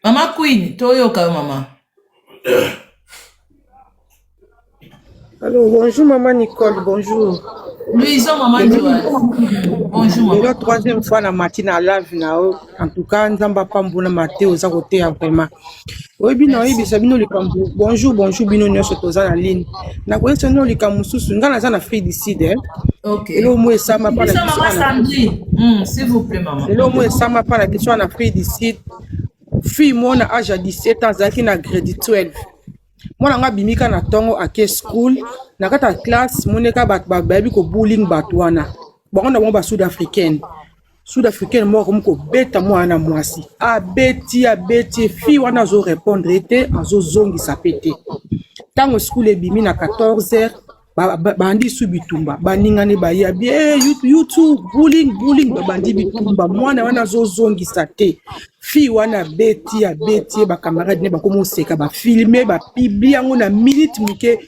Mama Queen, toyoka maman. Allô, bonjour maman Nicole, bonjour. Louison, maman Joanne. Bonjour maman. C'est la troisième fois la matinée à live now. En tout cas, Nzamba Pambuna Maté aux côté vraiment. Oui, bino, oui, bisabino likambu. Bonjour, bonjour, bino nyosho toza na ligne. Na kwese no likamu susu, ngana za na fille d'ici de. Ok. Elo mo esama pa na Louison, maman Sandrine. S'il vous plaît, maman. Elo mo esama pa na question na fille d'ici. Fille mo na âge à 17 ans, zaki na grade 12. Mwana nga bimika na tongo ake school na kata classe moneka bat babi ko bullying batwana bongo na bomba sud africaine moko mko beta mwana mwasi abeti fi wana zo répondre ete azo zongi sapete tango school ebimi na 14h bandi su bitumba baningane baya bien YouTube bullying bandi bitumba mwana wana zo zongi sate fi wana beti ba camarade ne ba komo seka ba filmer ba publier yango na minute mike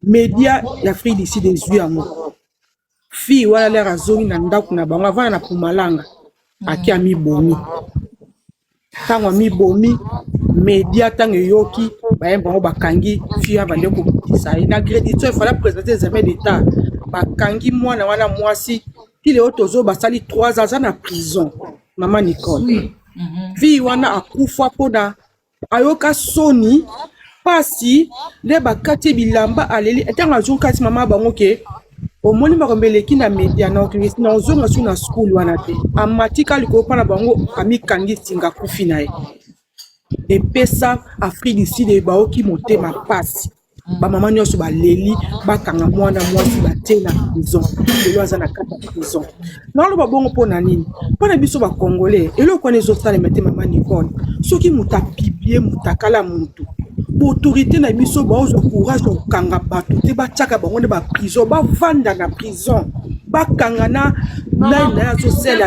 media ya Afrique d'ici des yeux yango fi wana lera azongi na ndako na bango avana na Pumalanga akia mibomi tango mibomi media tango yoki bayemba bakangi fi avande ko bitisa na crédit il fallait présenter les examens d'état bakangi mwana wana mwasi kile otozo basali 3 ans na prison maman Nicole Oui. fi wana akufa pona ayoka soni pasi le bakati bilamba aleli etanga zonkati mama bango ke omoni makombeleki na media na ozonga su na school wana te amatika likopa na bango amikangi singa kufi na ye epesa Afrique du Sud baoki motema pasi bamama nyonso baleli bakanga mwana mwasi batie na prison lelo aza na kati ya prison naloba bongo mpona nini mpona biso bakongolais eloko wana ezosalema te mama Nicole soki moto apiblie moto akala motu autorité na biso baozwa courage okanga bato te batiaka bango nde baprison bavanda na prison bakanga na azosela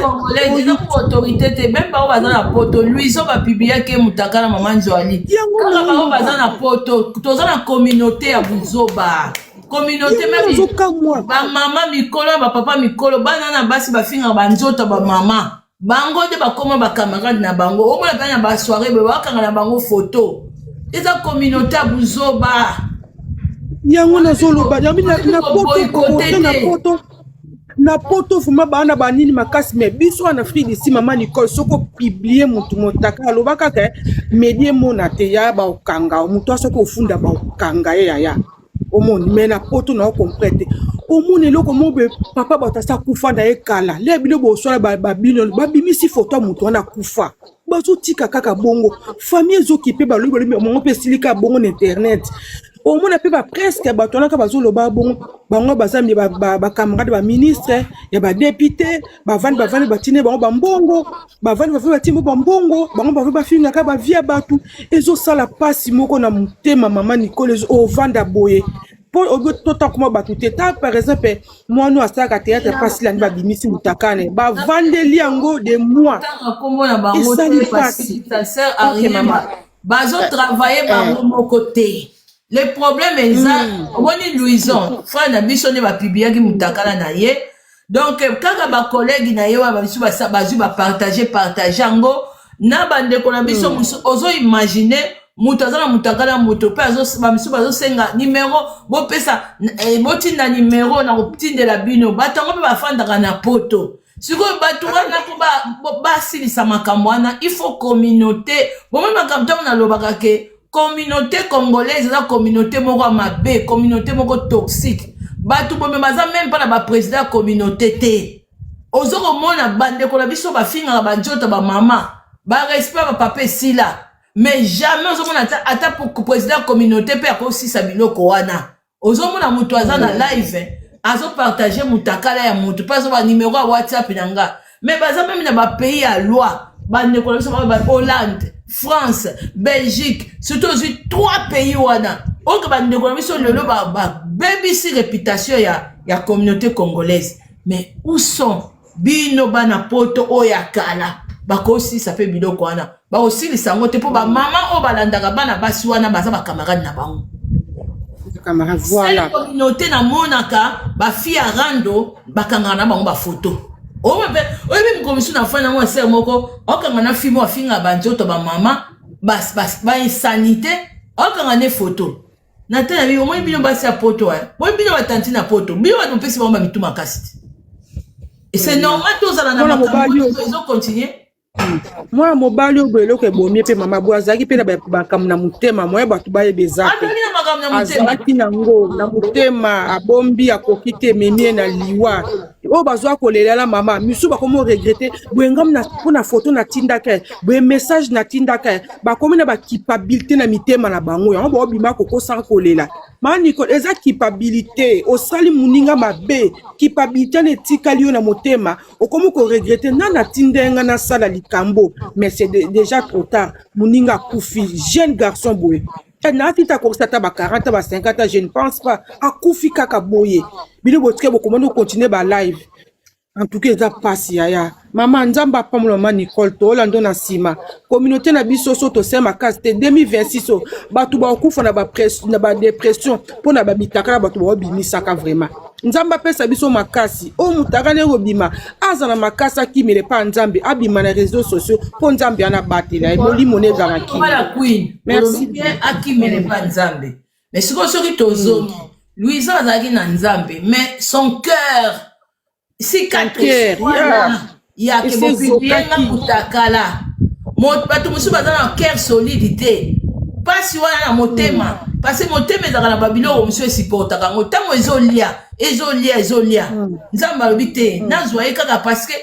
autorité te même bao baza na poto Louison bapibliaki mutakala maman Joali kaka bao baza na poto toza na communauté ya buzoba communauté même bamama mikolo bapapa mikolo bana na basi bafinga banzota bamama bango nde bakoma bakamarade na bango omona mpe na basoire boye bakanga na bango photo eza communauté ya buzoba yango nazoloba na poto fuma bana banini makasi me biso na Afrique d'ici maman Nicole soko publier mutu motaka alobaka ke medie mona te ya ba okanga mutu asoko ofunda ba okanga ya omoni me na poto na comprendre omoni eloko mobe papa batasa kufa na ekala le bino bosala babino babimisi photo mutu wana kufa bazotika kaka bongo famille ezokipe balobi mongo mpe silika bongo na internet omona mpe presque bato wana ka bazoloba bongo bango bazambi bacamarade baministre ya badepute bavandi batine bango bambongo bavandi batine bambongo bango bavandi bafingaka bavia bato ezosala pasi moko na motema mama Nicole ovanda boye po tota kuma bato te ta par exemple mwana asalaka théâtre pasi lani babimisi mutakane bavandeli yango de mois esali pasi bazotravaille bango moko te. Le problème est ça, on Louison, frère na biso ne bapibliaki mutakala na ye. Donc kaka ba collègue na ye wa biso ba partager ango na bande ko na biso ozo imaginer mutazana mutakala moto pe azo ba biso bazo senga numéro bo pesa botinda numéro na koptindela bino batango pe bafandaka na poto. Siko batu wana ko ba silisa makambo wana il faut communauté bo même makambo na lobaka ke communauté congolaise, la communauté moko mabe, communauté moko toxique. Batu bombe baza même pas na ba président communauté te. Ozo komona bande ko la biso ba finga ba njota ba mama, ba respect ba papa sila. Mais jamais ozo mona ata pour président communauté pe akosi sa biloko wana. Ozo mona mutu aza na live, azo partager mutakala ya mutu, pas ba numéro ya WhatsApp nanga. Mais baza même na ba pays à loi, bande ko la biso ba Hollande, France, Belgique, surtout aux 3 pays wana. Ok, bah nous connaissons le lot baby si réputation ya communauté congolaise. Mais où sont bino bana poto oyakala? Bako aussi ça fait biloko wana. Ba aussi les sango te po ba maman o balandaka bana basi wana baza ba camarade na bango. Camarade voilà. Communauté na monaka ba fi a rando bakanga na bango ba photo. Oh, mais commission na fana moi c'est moko okanga na fimo afinga banjoto ba mama insanité okanga ne photo natana bi omoi bino basi ya poto moi bino batanti na poto bino bato pesi bango mitu makasi et c'est normal tozala na makambo ezo continuer mwana mobali oyo eloko ebomi mpe mama boye azalaki mpe na makambo na motema moye bato bayeba eza te azalaki nango na motema abombi akoki te ememi ye na liwa oyo bazwa kolelela mama misu bakomi oregrete boye ngam mpona foto natindaka boye message natindaka bakomi na bakipabilité na mitema na bango yango baobima kokosaka kolela mama Nicole eza kipabilité osali moninga mabe kipabilité na etikali yo na motema okomi koregrete na natindenga nasala likambo mais c'est déjà trop tard moninga akufi jeune garçon boye naatita kokisa ta ba 40 ba 50 je ne pense pas akufi kaka boye bino botika bokomanda continuer ba live en tout cas eza pasi yaya mama nzamba pamolo mama Nicole tolando na sima communauté na biso so to sema makasi te 2026 bato bakufa na ba pression na ba dépression pona ba bitaka bato ba bimisaka vraiment nzamba pesa biso makasi o mutaka ne robima azana makasi akimele pa nzambe abima na réseaux sociaux po nzambe ana batela e molimo ne garaki voilà queen merci bien akimele pa nzambe mais siko soki tozo Louisa azaki na nzambe mais son cœur cicatrice ya ke bopibienga kutakala bato mosusu baza na cœur solide te pasi wana na motema parce que motema ezalaka na babiloko mosusu esupportaka yango ntango ezolia nzambe alobi te nazwa ye kaka parce que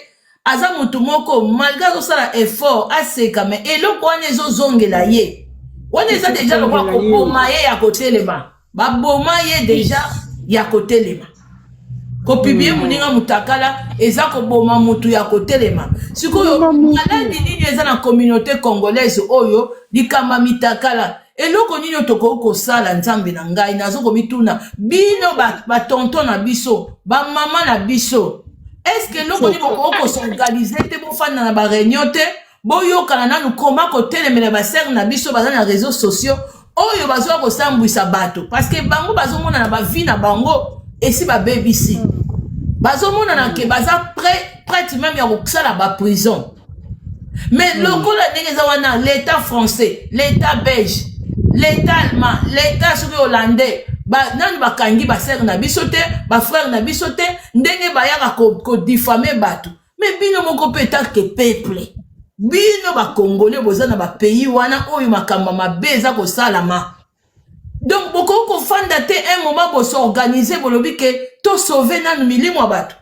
aza moto moko malgré azosala effort aseka mais eloko wana ezozongela ye wana eza deja lokwa koboma ye ya kotelema baboma ye deja ya kotelema kopibie moninga mutakala eza koboma mutu ya kotelema sikoyo maladi nini eza na communauté congolaise oyo likamba mitakala eloko nini toko kosala nzambe na ngai nazokomituna bino batonton na biso bamama na biso est-ce que eloko nini boko s'organiser te bofanda na baréunion te boyokana nanu koma kotelemela basere na biso baza na réseaux sociaux oyo bazwa kosambwisa bato parce que bango bazomona na bavi na bango esi babebisi bazomonana ke baza prête même ya kokosala baprison mais lokola ndenge eza wana l'état français l'état belge l'état allemand l'état soki hollandais nani bakangi basere na biso te bafrère na biso te ndenge bayaka kodifame bato mais bino moko mpe etake peuple bino bakongolais boza na bapays wana oyo makambo mabe eza kosalama. Donc, beaucoup de gens un moment pour s'organiser pour le que tout sauver dans le milieu bateau.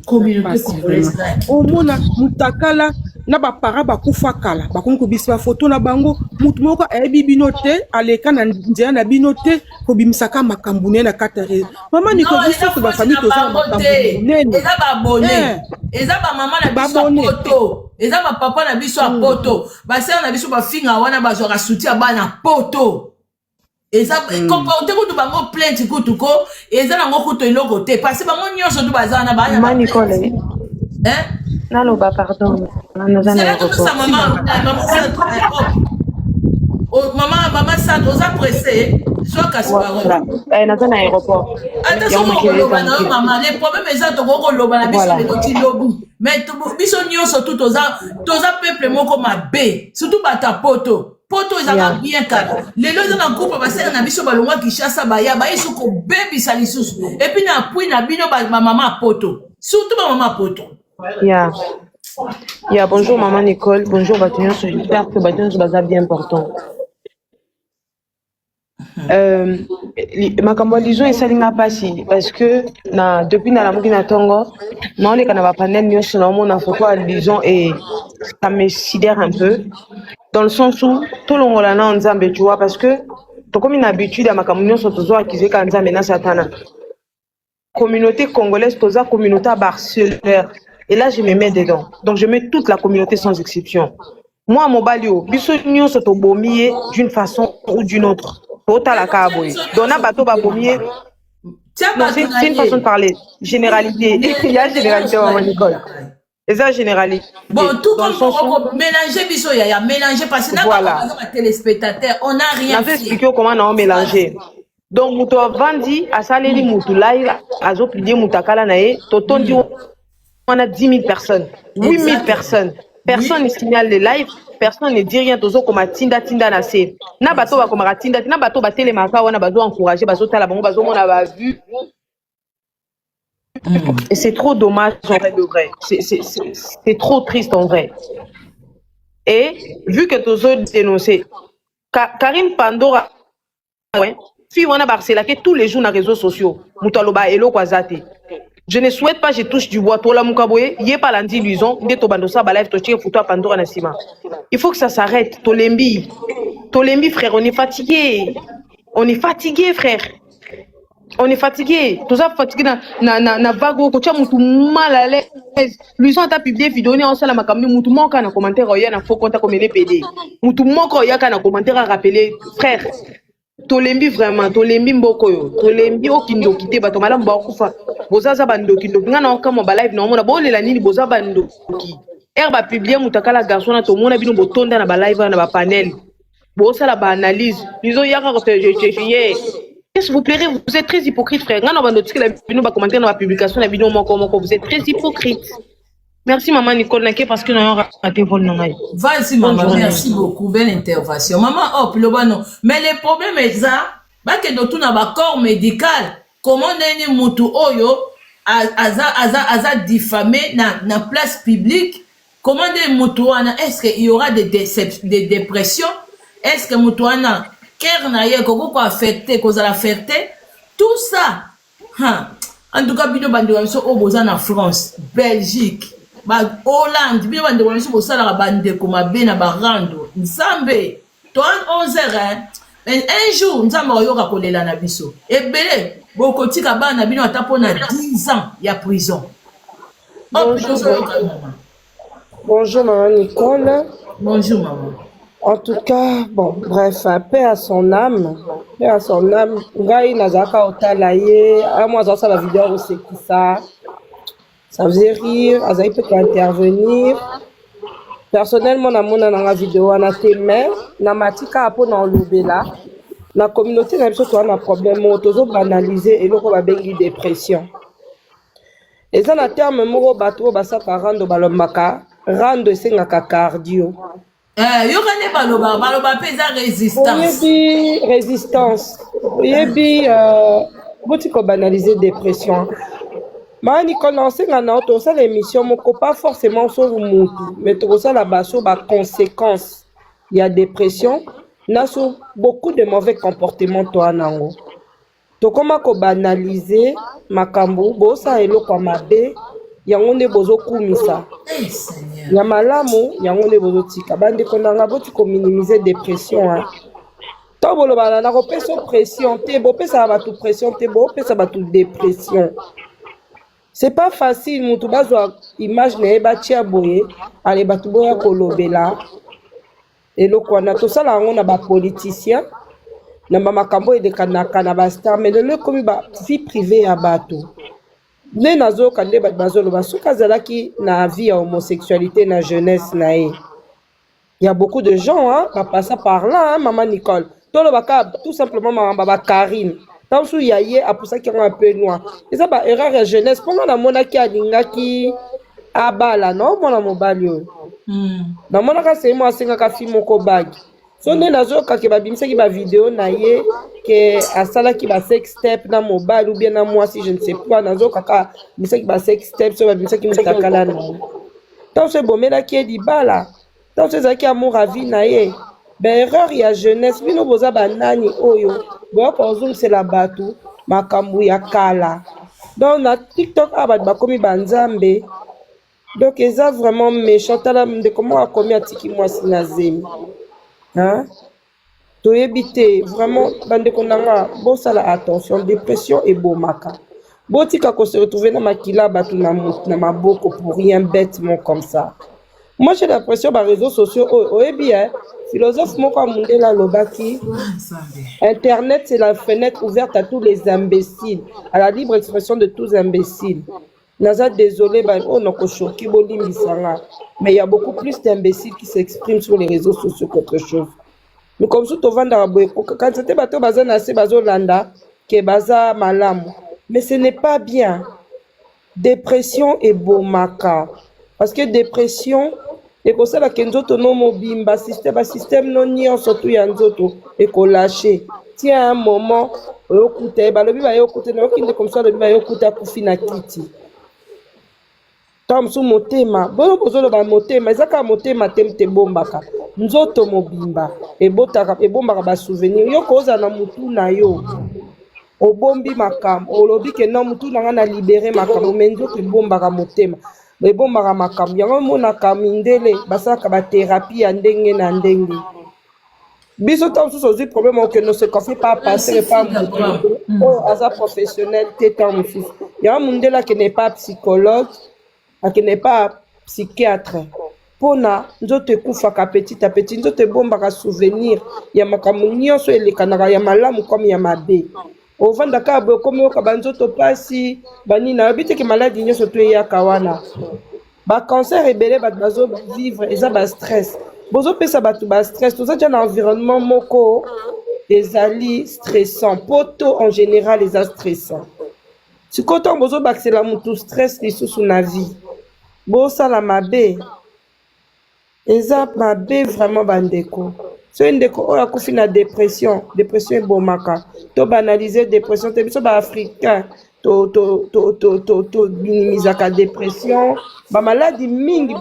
Communauté congolaise. Au mona mutakala na ba para ba kufa kala ba konko bisba photo na bango mutu moko ebi binote aleka na ndia na binote ko bimisaka makambune na katare mama Nicole biso ko ba famille to sa makambune eza ba abonné eza ba mama na biso photo eza ba papa na biso a poto ba sœur na biso ba finga wana ba zo ka soutien ba na poto eza comporter ko to bango plainte ko to ko eza na ngoko to eloko te parce que bango nyonso to baza na ba mama Nicole Naloba, pardon. Maman Sandra, vous êtes pressé. Soit cassé. Dans un aéroport. Attention, maman, les problèmes, ils ont beaucoup de mais biso nyonso tout toza peuple moko mabe surtout bata poto ezaka bien kala lelo eza na groupe basala na biso balongwa Kinshasa baya bayesu ko bebisa lisusu et puis na appui na bino ba mama poto surtout ba mama poto. Bonjour maman Nicole, bonjour Bâtiment, j'espère que Bâtiment c'est bien important. Ma cambodisation est salinga passi parce que depuis la Mokina Tongo, non les canavas panel mieux sur mon photo à disons et ça me sidère un peu dans le sens où tout le monde en Zambie tu vois parce que comme une habitude à ma communauté sur toujours acquis quand Zambie na satana communauté congolaise toza communauté à Barcelone. Et là, je me mets dedans. Donc, je mets toute la communauté sans exception. Moi, mon balio, bisogno soto bomier d'une façon ou d'une autre. Tota la kaboy. Dona bato ba bomier. Non, c'est une façon de parler. Généralité. Il y a généralité, maman Nicole. Et ça, généralité. Bon, tout comme mélanger biso, il y a mélanger parce que voilà. Pas téléspectateurs, on n'a rien fait. Je vais expliquer comment on a mélangé. Donc, muto vandi, à saleli mutu live, à zo pidi mutakala nae, totondi. On a 10 000 personnes, 8 000 personnes. Personne ne signale les lives, personne ne dit rien tozo koma tinda tinda na se na bato ba koma tinda na bato ba telemaka wana bazo encourager bazo tala bango bazo mona ba vu et c'est trop dommage en vrai de vrai c'est trop triste en vrai et vu que tozo dénoncer Karim Pandora ouais fille wana Barcela que tous les jours na réseaux sociaux mutaloba elo kwazate. Je ne souhaite pas, je touche du bois. Tola Mukaboye, yé pas lundi luison, de to bandosa ba live to tire photo à Pandora na sima. Il faut que ça s'arrête. Tolembi, frère, on est fatigué. On est fatigué, frère. On est fatigué. Tout ça fatigué na vago ko tia mutu mal à l'aise. Luison ta publié vidéo ni on sala makamni mutu monka na commentaire oya na faux compte comme les PD. Mutu monka oya na commentaire à rappeler frère. Tolembi vraiment tolembi mboko yo tolembi okindo kite bato malamu ba kufa bozaza bandoki ndo ngana okamo ba live na mona bolela nini boza bandoki ba publier mutakala garçon na to mona bino botonda na ba live na ba panel bo sala ba analyse ils yaka ko te qu'est-ce que vous plaît vous êtes très hypocrite frère ngana bandoki la bino ba commentaire na ba publication na bino moko vous êtes très hypocrite. Merci maman Nicole Nake parce que nous avons raté vol non. Vas-y maman, merci beaucoup, belle intervention. Maman hop lobano. Mais le problème est ça, bah que dans tout na ba corps médical, comment nene mutu oyo aza diffamé na place publique, comment nene mutu wana est-ce qu'il y aura des dépressions? Est-ce que mutu wana cœur na ye ko affecté, cause à affecté? Tout ça. En tout cas bino bandi wa so oboza na France, Belgique, ba Hollande, bino bandi wa so bosala ka bande ko mabe na barando. Nzambe, toi 11h, mais un jour nzambe oyoka kolela na biso. Ebele bokotika bana bino atapona 10 ans ya prison. Bonjour maman Nicole. Bonjour maman. En tout cas, bon, bref, paix à son âme. Paix à son âme. Ngai nazaka otalaye. Moi, j'ai la vidéo c'est qui ça. Ça faisait rire. Azaï peut intervenir. Personnellement, na mona na vidéo na témé. Na matika apo na olobela. La communauté na biso to na problème tozo banaliser et loko ba bengi dépression. Et ça na terme moko bato ba sa rando balomaka. Rando sengaka cardio. Yokane baloba pesa résistance. Oui, résistance. Oui, botiko banaliser dépression. Ma Nicole lancé na auto ça l'émission moko pas forcément sur mutu, mais to ça la baso ba conséquences. Il y a dépression, na sur beaucoup de mauvais comportements to anango. To comment ko banaliser makambo bo ça elo kwa mabe yango nde bozo kumisa. Ya malamu yango nde bozo tika bande konanga boti ko minimiser dépression hein. To bolo bana na ko pesa pression te bo pesa ba tout pression te bo pesa ba tout dépression. C'est pas facile mutu bazwa image na eba tia boye ale batu boya kolobela eloko na to sala ngo na ba politicien na ba makambo edekanaka na ba star mais le comme ba vie privée ya bato. Ne nazo kande bazolo basuka zalaki na vie ya homosexualité na jeunesse na e. Il y a beaucoup de gens hein va passer par là hein, maman Nicole. Tolo baka tout simplement maman baba Karine. Tant sou yaye a pour ça qui est un peu noir. Et ça ba erreur de jeunesse pendant la monaki alinga ki abala non mona mobali yo. Na monaka c'est moi singa ka fi moko bag. So ne nazo ka ke ba bimisa ki ba vidéo na ye que asala ki ba sex step na mobile ou bien na moi si je ne sais pas nazo kaka bimisa ki ba sex step so ba bimisa ki mutakala na. Tant c'est bomela ki di bala. Tant c'est ça qui amour à vie na ye. Ben erreur ya jeunesse bino boza banani oyo. Bon pour zoom c'est la batou makambu ya kala. Donc na TikTok abat ba komi banzambe. Donc ils ont vraiment méchant tala de comment a commis atiki moi sinazemi. Hein? To éviter vraiment bande konanga bon ça la attention dépression et bomaka. Botika ko se retrouver na makila batu na maboko pour rien bêtement comme ça. Moi j'ai l'impression par réseaux sociaux bien philosophe moko mundela lobaki internet c'est la fenêtre ouverte à tous les imbéciles à la libre expression de tous imbéciles. Naza désolé ba on ko choqué bolimbisanga mais il y a beaucoup plus d'imbéciles qui s'expriment sur les réseaux sociaux qu'autre chose. Mais comme ça to vanda boyeko quand c'était bato bazana se bazolanda ke baza malamu mais ce n'est pas bien. Dépression et bomaka parce que dépression ekosalaka nzoto no mobimba basystème no nyonso tu ya nzoto ekolâche tia un moment oyokuta balobi bayokuta nayoki ndeko mosusu alobi bayokuta akufi na kiti ntango mosusu motema boyo bozoloba motema eza kaka motema te ebombaka nzoto mobimba ebombaka basouvenir yo kozala na mutu na yo obombi makambo olobi ke na mutu na nga na libere makambo me nzoto ebombaka motema ebombaka makambo yango monaka mindele basalaka bathérapie ya ndenge na ndenge biso ntango mosusu ozwi problème oke ne se confie pas passer par mutu oyo aza professionnel te ntango mosusu yango mondele akende pas psychologue akende pas psychiatre mpona nzoto ekufaka petit à petit nzoto ebombaka souvenir ya makambo nyonso elekanaka ya malamu comme ya mabe ovandaka boye okomi oyoka banzoto mpasi banini nayobi teke maladi nyonso to eyaka wana bacancer ebele bato bazovivre eza bastress bozopesa bato bastress toza tia na environnement moko ezali stressant poto en général eza stressant sikoyo ntango bozobakisela motu stress lisusu na vie bosala mabe eza mabe vraiment bandeko so ndeko oyo akufi na dépression ebomaka to banaliser dépression te biso baafricain tominimizaka dépression bamaladi mingi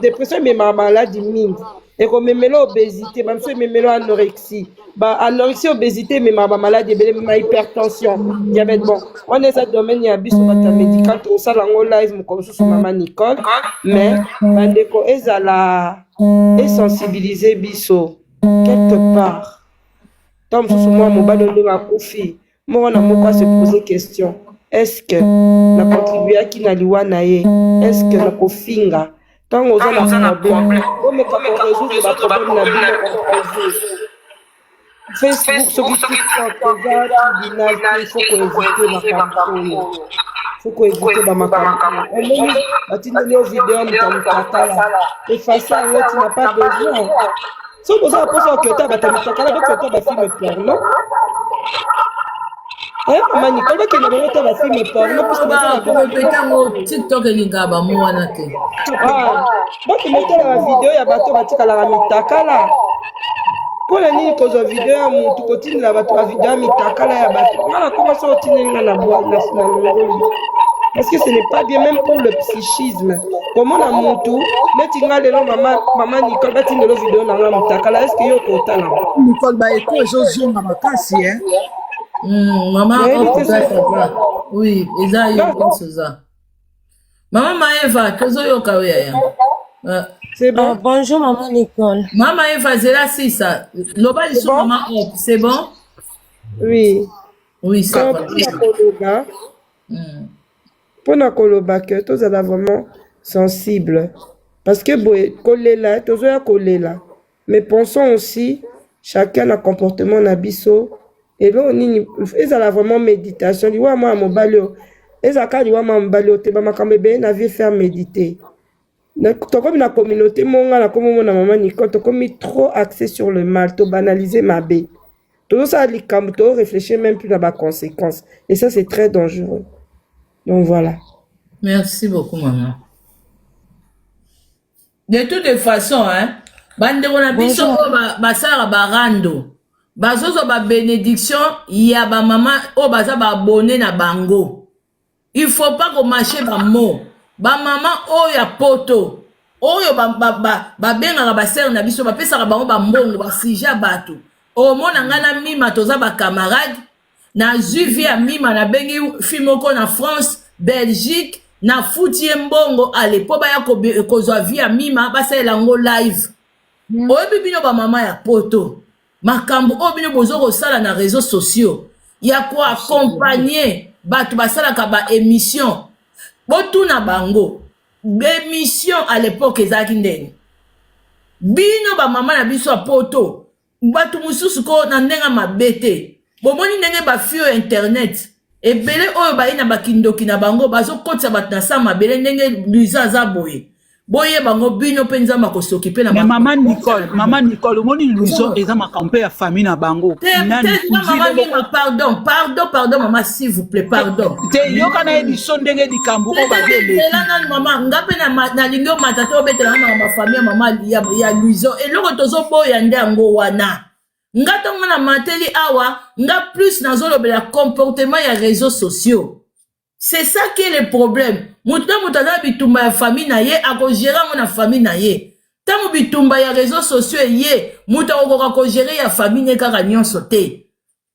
dépression ememaka maladi mingi ekomemela obésité bamiso ememela anorexie anorexie obésité ememaka bamaladi ebele emema hypertension diabète bon wana eza domaine ya biso bata médical tosala yango live moko mosusu mama Nicole mais bandeko ezala esensibiliser biso quelque part tant mosusu mwa mobali ondenge akufi moko na moko ase poser question est-ce que na contribuaki na liwa na ye est-ce que na kofinga ntango oza na problème omeka korésoudre baproblème na bino Facebook soki tiktok eza tribunal te faut koévite makambo oyo faut koévite bamakambo omoni batindeli yo video moto motatala efase yango tu na pas besoin so boza baposa okiota batamitokala bakiota bafilme porno mama Nicole bakende bango ta bafilme porno petango tiktok elingaka bamo wana te bakende tala bavideo ya bato batikalaka mitakala mpona nini kozwa video ya motu kotindela bato bavideo ya mitakala ya bato ngana koma so otindelinga na longoli parce que ce n'est pas bien même pour le psychisme komona motu neti nga lelo mama Nicole batindelo video na nga motakala est ce que yo kotala Nicole baeko ezozonga makasi maman oui eza yo kosoza maman Maeva kezoyoka we yaya c'est bon bonjour maman Nicole maman Eva zela sisa loba liso maman Op c'est bon oui ça va mpona koloba ke tozala vraiment sensible parce que boye kolela tozoya kolela mais pensons aussi chacun na comportement na biso elo nini ezala vraiment méditation liwa mwa mobali oyo ezalaka liwa mwa mobali oyo te bamakambo ebele na vie faire méditer tokomi na communauté monga na komomona mama Nicole tokomi trop axé sur le mal to banaliser mabe tozosala likambo to réfléchir même plus na baconséquences et ça c'est très dangereux donc voilà merci beaucoup maman de toutes les façons bandeko na biso basalaka barando bazozo ba bénédiction ya ba mama o baza ba abonné na bango il faut pas ko marcher ba mot ba mama o ya poto oyo ba benga ba sœur na biso ba pesa ba ba mbongo ba sija bato o mona ngana mima toza ba camarade na juvi ya mima na bengi filmoko na France Belgique na futi mbongo ale po ba ya kozwa via mima ba sala ngo live o bibino ba mama ya poto makambo oyo bino bozo kosala na réseaux sociaux ya ko accompagner bato basalaka ba émission botuna bango émission à l'époque ezalaki ndenge bino ba mama na biso poto bato mususu ko na ndenga mabete bomoni ndenge ba fio internet ebele oyo bayi na bakindoki na bango bazokotisa bato na sama bele ndenge luisa za boye boye bango bino mpe nzambe akosokipe na mais maman Nicole omoni Louison eza makambo ya famille na bango maman Mima pardon maman s'il vous plaît pardon te yoka na biso ndenge likambo o elanga maman nga mpe nalingi omata te obetela na mafamille mama ya Louison eloko tozoboya nde yango wana nga ntongo na mateli awa nga plus nazolobela comportement ya réseaux sociaux. C'est ça qui est le problème. Mouta na bitumba ya famille na ye, ako gérer mon famille na ye. Tamu bitumba ya réseaux sociaux ye, mouta ko gérer ya famille ne kaka nyonso te.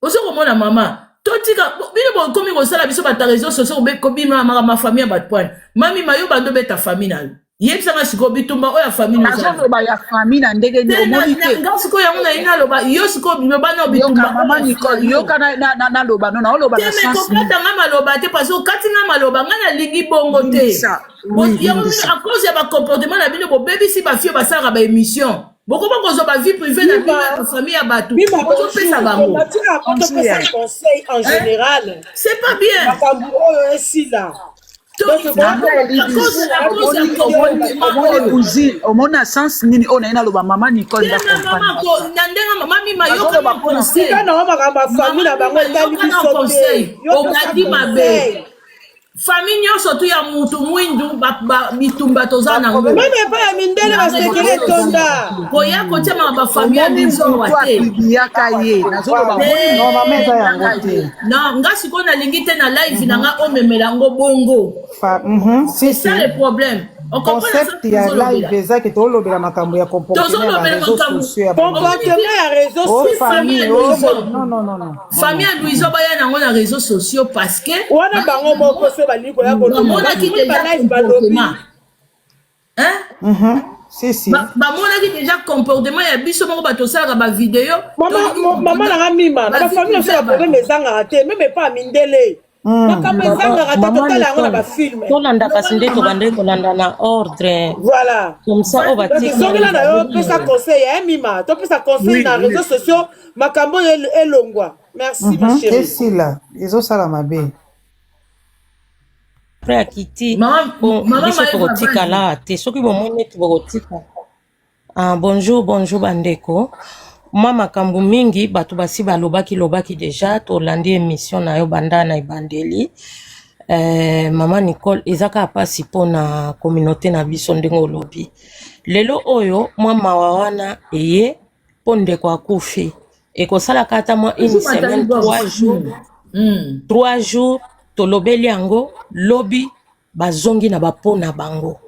Oso ko mona mama, totika bino bon komi ko sala biso ba ta réseaux sociaux ko bima ma famille ba point. Mami mayo ba do beta famille na. Ye bisanga siko bitumba o ya famille na. Azo ba ya famille na ndenge ni omoni te. Nga siko ya mona ina loba, yo siko bino bana bitumba mama Nicole, yo kana na loba non na loba na sens. Mais ko nga maloba te parce que kati nga maloba nga na lingi bongo te. Oui, à cause ya ba comportement na bino bo baby si ba fio ba sala ba émission. Boko ba kozo ba vie privée na bino famille ya batu. Ko pesa bango. Conseil en général. C'est pas bien. Makambo ici là. omona sens nini oyo naye naloba mama Nicole ogadi mabe famille nyonso tu ya mutu mwindu bitumba toza nango koya kotiama bafamille ya bizowateyaka ye nazoloba non nga sikoyo nalingi te na live na nga omemela yango bongo c'est ça le problème concept ya live ezaki tolobela makambo ya comportement ya réseaux sociaux famille famille ya Louison baya nango na réseaux sociaux parce que wana bango moko se baliko ya bamonaki déjà comportement si bamonaki déjà comportement ya biso moko batosalaka bavideo mama nanga mima na bafamille oso ya problème ezangaka te meme pa mindele makambo ezangaka te totala yango na bafilme tolanda kasi nde tobande kolanda na ordre voilà comme ça o batikazongela na yo pesa conseil ya mima topesa conseil na réseaux sociaux makambo elongwa merci ma chérie esila ezosala mabe après akiti biso tokotikala te soki bomoni tokotika bonjour bandeko mwa makambo mingi bato basi lobaki deja tolandi émission na yo banda na ebandeli mama Nicole ezaka pasi mpo na communauté na biso ndenge olobi lelo oyo mwa mawa wana eye mpo ndeko akufi ekosalaka ata mwa une semaine 3 jours tolobeli yango lobi bazongi na bapo na bango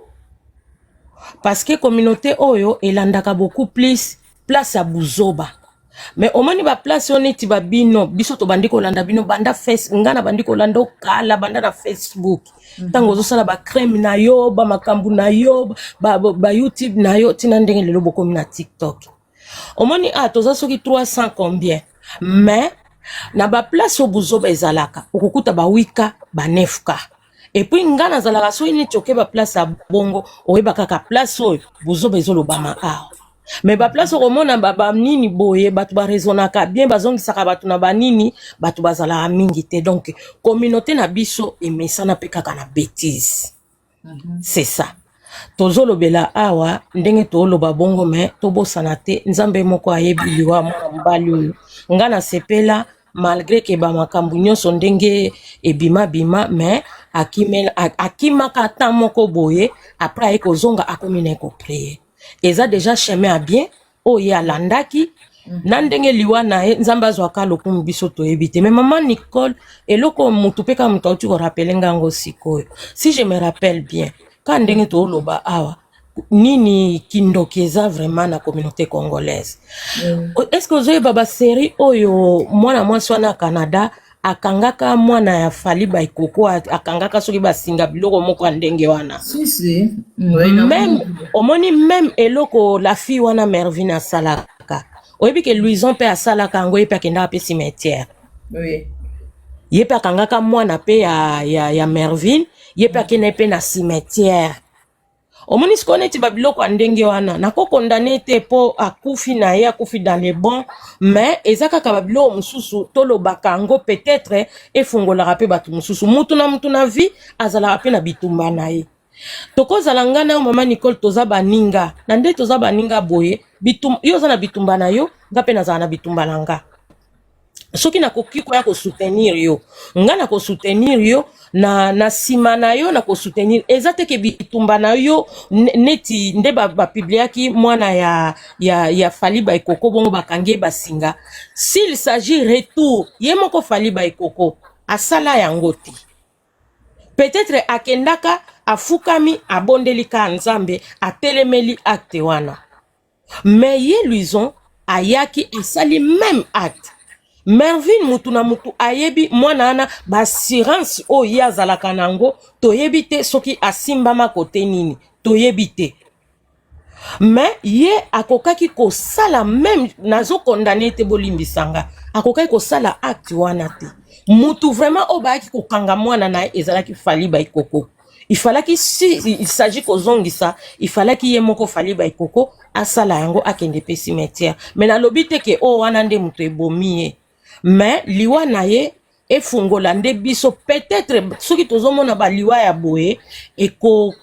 parce que communauté oyo elandaka beaucoup plus place ya buzoba mais omoni ba place on eti babino biso to bandi kolanda bino banda face ngana bandi kolanda okala banda na Facebook tango zosala ba crème na yo ba makambu na yo ba YouTube na yo tina ndenge lelo bokomi na TikTok omoni toza soki 300 combien mais na ba place o buzoba ezalaka okukuta ba 8K ba 9K et puis ngana zalaka so ini choke ba place a bongo oyeba kaka place oyo buzoba ezolobama mais ba place romona ba nini boye batu ba raisonnaka bien bazongisaka batu na banini batu bazala mingi te donc communauté na biso emesana pe kaka na bêtise c'est ça tozolobela awa ndenge toloba bongo mais tobosana te nzambe moko ayebiliwa mbali oyo ngana sepela malgré que ba makambu nyonso ndenge ebima mais akimaka ta moko boye après ekozonga akomina ko prier eza déjà chemin à bien oye alandaki nandenge liwa na nzamba zwaka lokumu biso toyebite mais maman Nicole eloko mutu peka mutu auti ko rappeler ngango sikoyo si je me rappelle bien quand ndenge to loba awa nini kindokeza vraiment na communauté congolaise est-ce que ozoye baba série oyo mwana mwasi wana Canada akangaka mwana ya fali ba ikoko akangaka soki basinga biloko moko ndenge wana si même omoni même eloko la fille wana Mervine asalaka oyebi ke Louison pe asalaka ngo yepe akenda pe cimetière yepe akangaka mwana pe ya Mervine yepe akenda pe na cimetière omoni sikoneti ba biloko ndenge wana nako condamné te po akufi na ye akufi dans les bons mais ezaka ka ba biloko mususu tolobaka ngo peut-être efungolaka pe batu mususu mutu na vie azala pe na bitumba na ye tokozala nga na yo mama Nicole toza baninga na nde toza baninga boye yo oza na bitumba na yo nga mpe nazala na bitumba na nga soki nakoki koya kosoutenir yo nga na kosoutenir yo na nsima na yo na kosoutenir eza teke bitumba na yo neti nde bapibliaki mwana ya Fally Baikoko bongo bakangi basinga s'il s'agit retour ye moko Fally Baikoko asala yango te peut-être akendaka afukami abondelika nzambe atelemeli acte wana mais ye Louison ayaki asali même acte Mervyn mutu na mutu ayebi mwana ana ba assurance o ya zalaka nango toyebi te soki asimbama kote nini toyebi te mais ye akokaki kosala même nazo condamné te bolimbisanga akokaki kosala acte wana te mutu vraiment o baaki kokanga mwana na ezalaki Fally Baikoko il fallait que si il s'agit kozongisa il fallait qu'il y ait moko Fally Baikoko asala yango akende pe cimetière mais na lobite ke o wana nde mutu ebomiye mais liwa na ye efungola nde biso peut-être soki tozomona ba liwa ya boye eko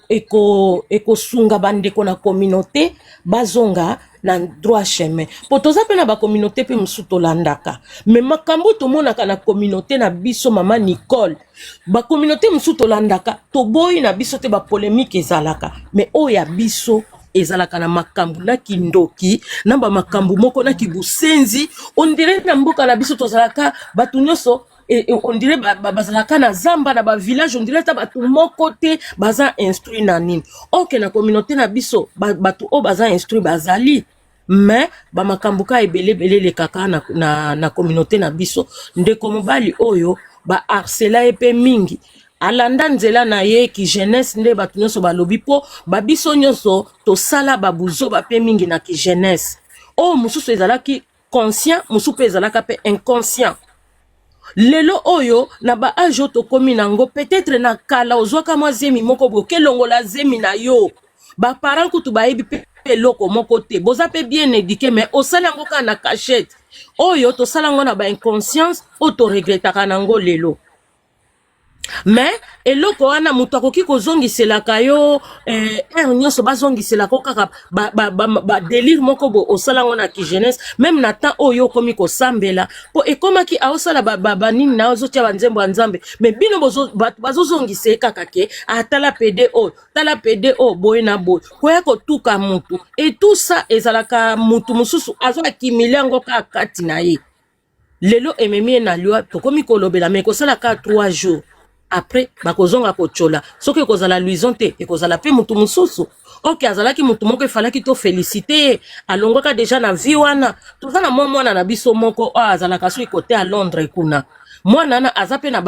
sunga bandeko na communauté bazonga na droit chemin po toza pe na ba communauté pe musu tolandaka mais makambo tomonaka na communauté na biso mama Nicole ba communauté musu tolandaka toboyi na biso te ba polémique ezalaka mais oya biso ezalaka na makambu na kindoki na ba makambu moko na kibusenzi on dirait na mboka na biso tozalaka batu nyonso on dirait bazalaka na zamba na ba village on dirait ta batu moko te baza instruit na nini ok na communauté na biso batu o baza instruit bazali mais ba makambu ka ebele le kaka na communauté na biso ndeko mobali oyo ba harcela epe mingi alanda nzela na ye ki jeunesse nde batu nyonso balobi po babiso nyonso tosala babuzo bape mingi na ki jeunesse o mususu ezalaki conscient mususu pe ezalaka pe inconscient lelo oyo na ba age tokomi nango peut-être na kala ozwaka mwa zemi moko boke longola zemi na yo ba parents kutu bayebi pe loko moko te boza pe bien éduqué mais osala yango ka na cachette oyo tosala yango na ba inconscience o to regretaka nango lelo mais eloko wana mutu akoki kozongiselaka yo nyonso bazongiselaka kaka ba délire moko bo osalango na ki jeunesse même na temps oyo komi kosambela po ekomaki aosala banini na ozotia banzembo ya nzambe mais bino bazozongise kaka ke atala pede o tala pede o boye na boye koya kotuka mutu et tout ça ezalaka mutu mususu azo akimile yango ka kati na ye lelo ememi na liwa tokomi kolobela mais kosala ka 3 jours après bakozonga kochola soki kozala Louison te ekozala pe mutu mususu ok azalaki mutu moko efalaki to féliciter alongwaka déjà na vie wana toza na mwana na biso moko azalaka soki kote à Londres kuna mwana na aza pe na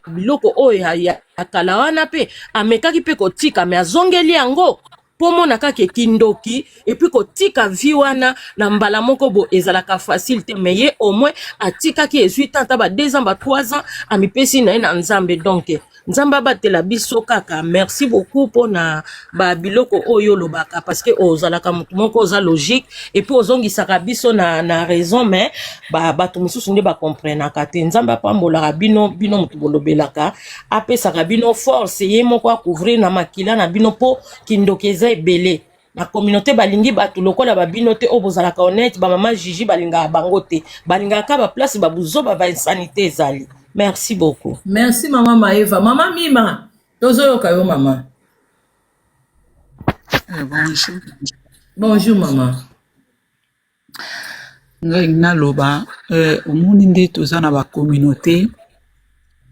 biloko oyo ya kala wana pe amekaki pe kotika mais azongeli yango pomona kake kindoki et puis kotika vie wana na mbala moko bo ezalaka facile te mais ye au moins atika ki 18 ans ba 2 ans ba 3 ans amipesi na na nzambe donc nzamba batela biso kaka merci beaucoup pona ba biloko oyo lobaka parce que ozalaka mutu moko oza logique et puis ozongisaka biso na raison mais bato mususu nde ba comprendre ka te nzamba pambola bino mutu bolobelaka apesaka bino force ye moko a couvrir na makila na bino po kindokeza ebele na communauté balingi batu lokola babino te obozalaka honnête ba mama Gigi balinga bango te balingaka ba place babuzo ba insanité ezali. Merci beaucoup. Merci maman Maëva. Maman Mima, tozoyoka yo maman. Bonjour. Bonjour maman. Ngai naloba omoni nde toza na ba communauté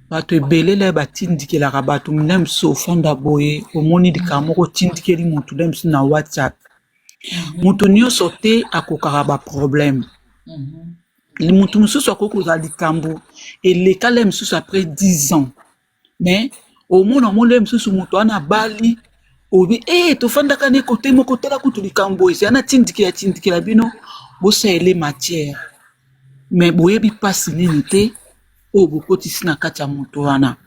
bato ebelele batindikelaka bato mina miso ofanda boye omoni likambo moko tindikeli mutu nde miso na WhatsApp mutu nyonso te akokaka ba problème mutu mosusu akoki kozala likambo elekala mosusu après 10 ans mais omona omoni mosusu mutu wana bali obi tofandaka ne kote moko tala kutu likambo esi ana tindikela bino bosaele matière mais boyebi pasi nini te o bokotisi na kati ya moto wana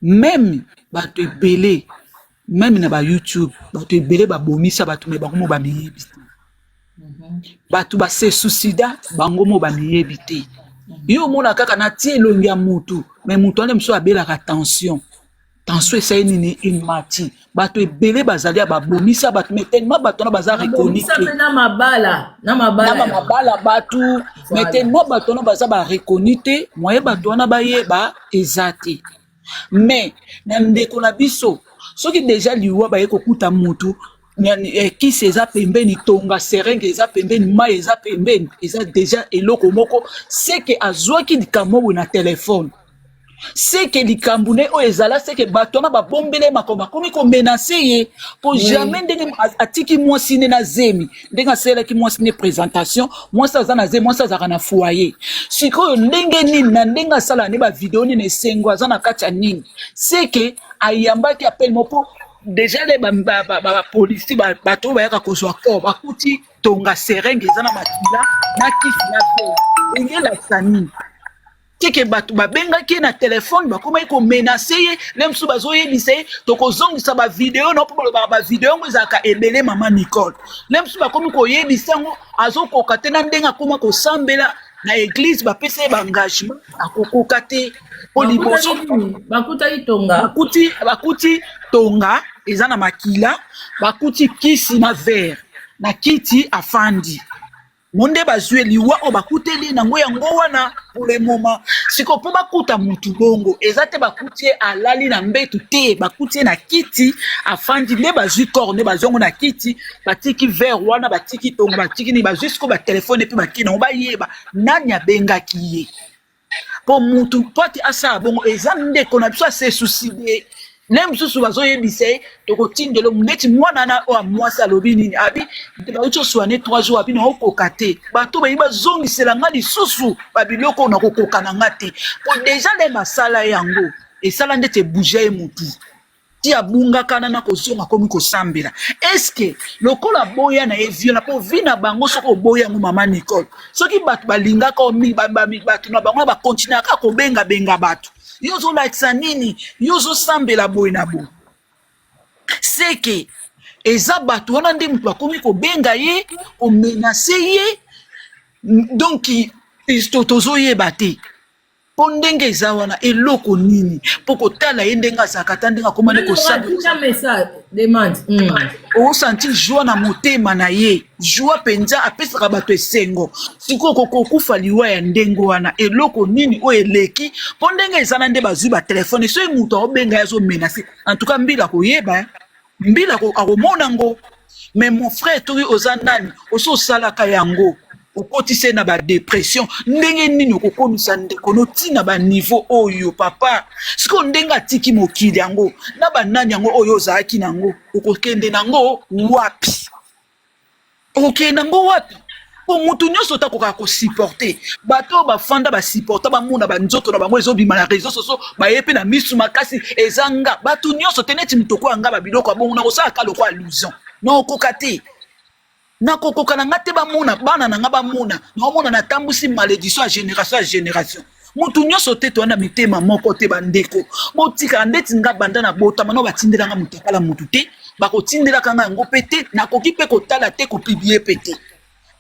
même bato ebele même na ba YouTube bato ebele babomisa bato me bango mo bamiyebi te bato base suicida bango mo bamiyebi te yo mona kaka na tie elongi ya motu mais moto wana mosusu abelaka tension tension esali nini emati bato ebele bazali ya babomisa bato mais tellement bato wana baza reconnite na mabala bato mais tellement bato wana baza bareconnite moye bato wana bayeba eza te mais na ndeko na biso soki déjà liwa baye kokuta mutu kisi eza pembeni tonga serenge eza pembeni mai eza pembeni eza déjà eloko moko seke azwaki likambo boye na telefone seke likambo ne oyo ezala seke bato wana babombele makombo akomi komenase ye po jamais ndenge atiki mwasi ne na zemi ndenge asalelaki mwasi ne présentation mwasi aza na zemi mwasi azalaka na foyer sikoyo ndenge nini na ndenge asala ne bavideo nini esengo aza na kati ya nini seke ayambaki apele mo po déjà les policiers bato oyo bayaka kozwa corps bakuti tonga serenge eza na makila na kisi na ve engelakisa nini teke bato babengaki na telefone bakomaki komenase ye le mosusu bazoyebisa ye tokozongisa bavideo na mpo balobaka bavideo yango ezalaka ebele mama Nicole le mosusu bakomi koyebisa yango azokoka te na ndenge akoma kosambela na église bapesa ye baengagement akokoka te po liboso bakuti tonga eza na makila bakuti kisi na verre na kiti afandi monde bazwe liwa o bakuteli nango yango wana pour le moment siko po bakuta mutu bongo eza te bakuti alali na mbetu te bakuti na kiti afandi ne bazwi corps ne bazongo na kiti batiki verre wana batiki tonga batiki ni bazwi siko ba telefone pe bakina ba yeba nani abengaki ye po mutu pati asa bongo eza ndeko na biso se suicide ne mosusu bazoyebisa ye tokotindelo neti mwana na oyo mwasi alobi nini abi bauti oswane 3 jours abi na okoka te bato bayi bazongisela nga lisusu babiloko na kokoka na nga te po deja nde basala yango esala ndeti ebouge ye motu ti abungaka na kozonga komi kosambela eske lokola boya na ye viola po vi na bango soki oboya yango mama Nicole soki bato balingaka bato na bango bakontinuaka kobenga bato yo ozolakisa nini yo ozosambela boye na boye seke eza bato wana nde moto bakomi kobenga ye komenase ye donc tozoyeba te po ndenge eza wana eloko nini po kotala ye ndenge azalaka ta ndenge akomani kosambela osanti joie na motema na ye joie mpenza apesaka bato esengo sikoyo kokufa liwa ya ndenge wana eloko nini oyo eleki po ndenge eza na nde bazwi batelefone soki moto aobenga ye azomenase en tout cas mbila koyeba mbila akomona ngo mais mon frère toki oza nani osi osalaka yango okotise na badepression ndenge nini okokomisa ndeko notina baniveau oyo papa siko ndenge atiki mokili yango na banani yango oyo ozalaki nango okokende nango wapi okokende nango wapi po mutu nyonso otakoka kosupporte bato bafanda basupporta bamona banzoto na bango ezobima na réseau sociaux baye pe na misu makasi ezanga bato nyonso te neti mutoko yanga babiloko abongo na kosalaka lokwa illusion na okoka te nakokoka na nga te bamona bana na nga bamona naomona natambusi malédiction ya génération mutu nyonso te towana mitema moko te bandeko botikala ndeti nga banda na botama no batindelanga mutu akala mutu te bakotindelaka nga yango pe te nakoki mpe kotala te kopiblie pe te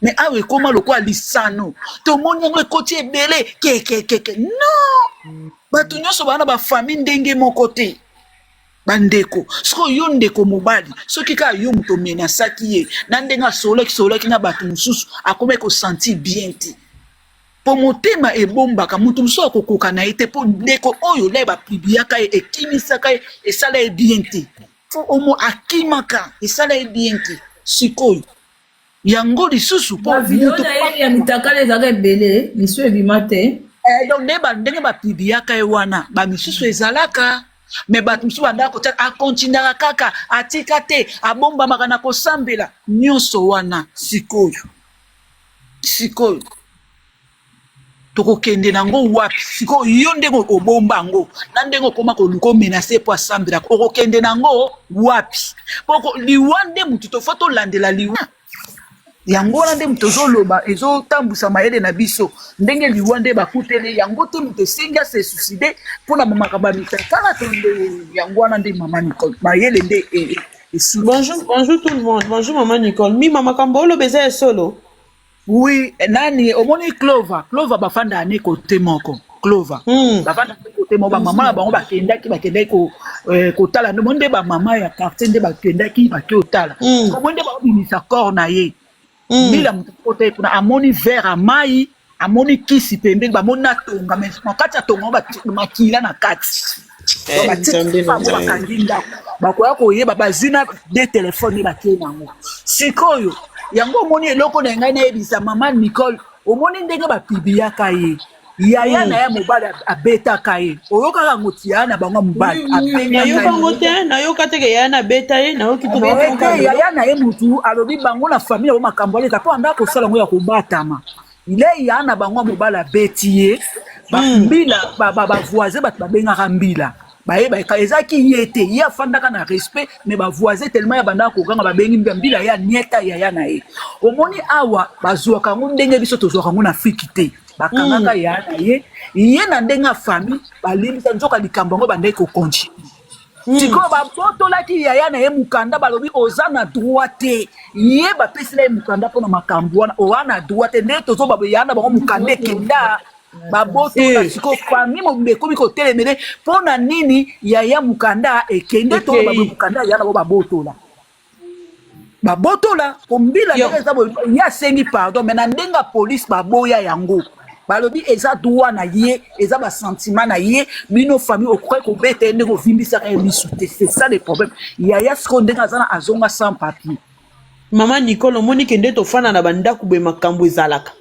mais awa ekoma lokwa lisano tomoni yango ekoti ebele kekekeke non bato nyonso bana bafamille ndenge moko te bandeko siko yo ndeko mobali soki kaka yo moto omenasaki ye na ndenge asololaki na bato mosusu akomi kosentir bien te po motema ebombaka moto mosusu akokoka na ye te po ndeko oyo le bapibiaka ye ekimisaka ye esala ye bien te po omo akimaka esala ye bien te sikoyo yango lisusu po moto ya mitakala ezaka ebele misu ebima te donc ndenge bapibiaka ye wana bamisusu ezalaka mais bato mosusu bandaka kotala akontinaka kaka atika te abombamaka na kosambela nyonso wana sikoyo tokokende nango wapi sikoyo yo ndenge obomba yango na ndenge okoma koluka omenase po asambelaka okokende nango wapi poko liwa nde motu tofo tolandela liwa yango wana nde moto ezoloba ezotambusa mayele na biso ndenge liwa nde bakutele yango te moto esengi ase suicide mpona makambo ya mitakala to nde yango wana nde mama Nicole mayele nde bonjour tout le monde bonjour mama Nicole mi mama makambo oloba eza solo oui nani omoni Clover bafanda ane kote moko Clover bafanda kote motema ba mama na bango bakendaki kotala no monde ba mama ya quartier nde bakendaki baki otala monde ba binisa corps na ye bila mutu kote kuna amoni verre amai amoni kisi pembeni bamoni na tonga mais makati ya tonga makila na kati bakangi ndako bakoya koyeba bazina de telefone bakie nango sikoyo yango omoni eloko na ngai nayebisa mama Nicole omoni ndenge bapibiaka ye yaya na ya mobali abetaka ye oyokaka ngoti yaya na bango mobali nayoka teke yaya na beta ye yaya na ye mutu alobi bango na famille makambo aleka mpo anda kosala yango ya kobatama ile yaya na bango mobali abeti ye mbila bavoisin bato babengaka mbila bayeba ezaki ye te ye afandaka na respect mais bavoisin tellement ya bandaka kokanga babengi mbila ya nieta yaya na ye omoni awa bazwaka yango ndenge biso tozwaka yango na fiki te bakangaka yaya na ye na ndenge ya famille balimbisa nzoka likambo yango bandeki kokonti sikoyo babotolaki yaya na ye mukanda balobi oza na droit te ye bapesila ye mukanda mpona makambo wana oza na droit te nde tozoba yaya na bango mukanda ekenda babotola sikoyo famille mobimba ekomi kotelemele mpona nini yaya mukanda ekende to mukanda yaya na bo babotola kombila ndenge eza ye asengi pardon mais na ndenge ya polise baboya yango balobi eza droit na ye eza basentiment na ye bino famille okoki kobeta ye ndenge ovimbisaka ye misu te c'est ça le problème yaya sikoyo ndenge aza na azonga sans papier mama Nicole omoni ke nde tofanda na bandako boye makambo ezalaka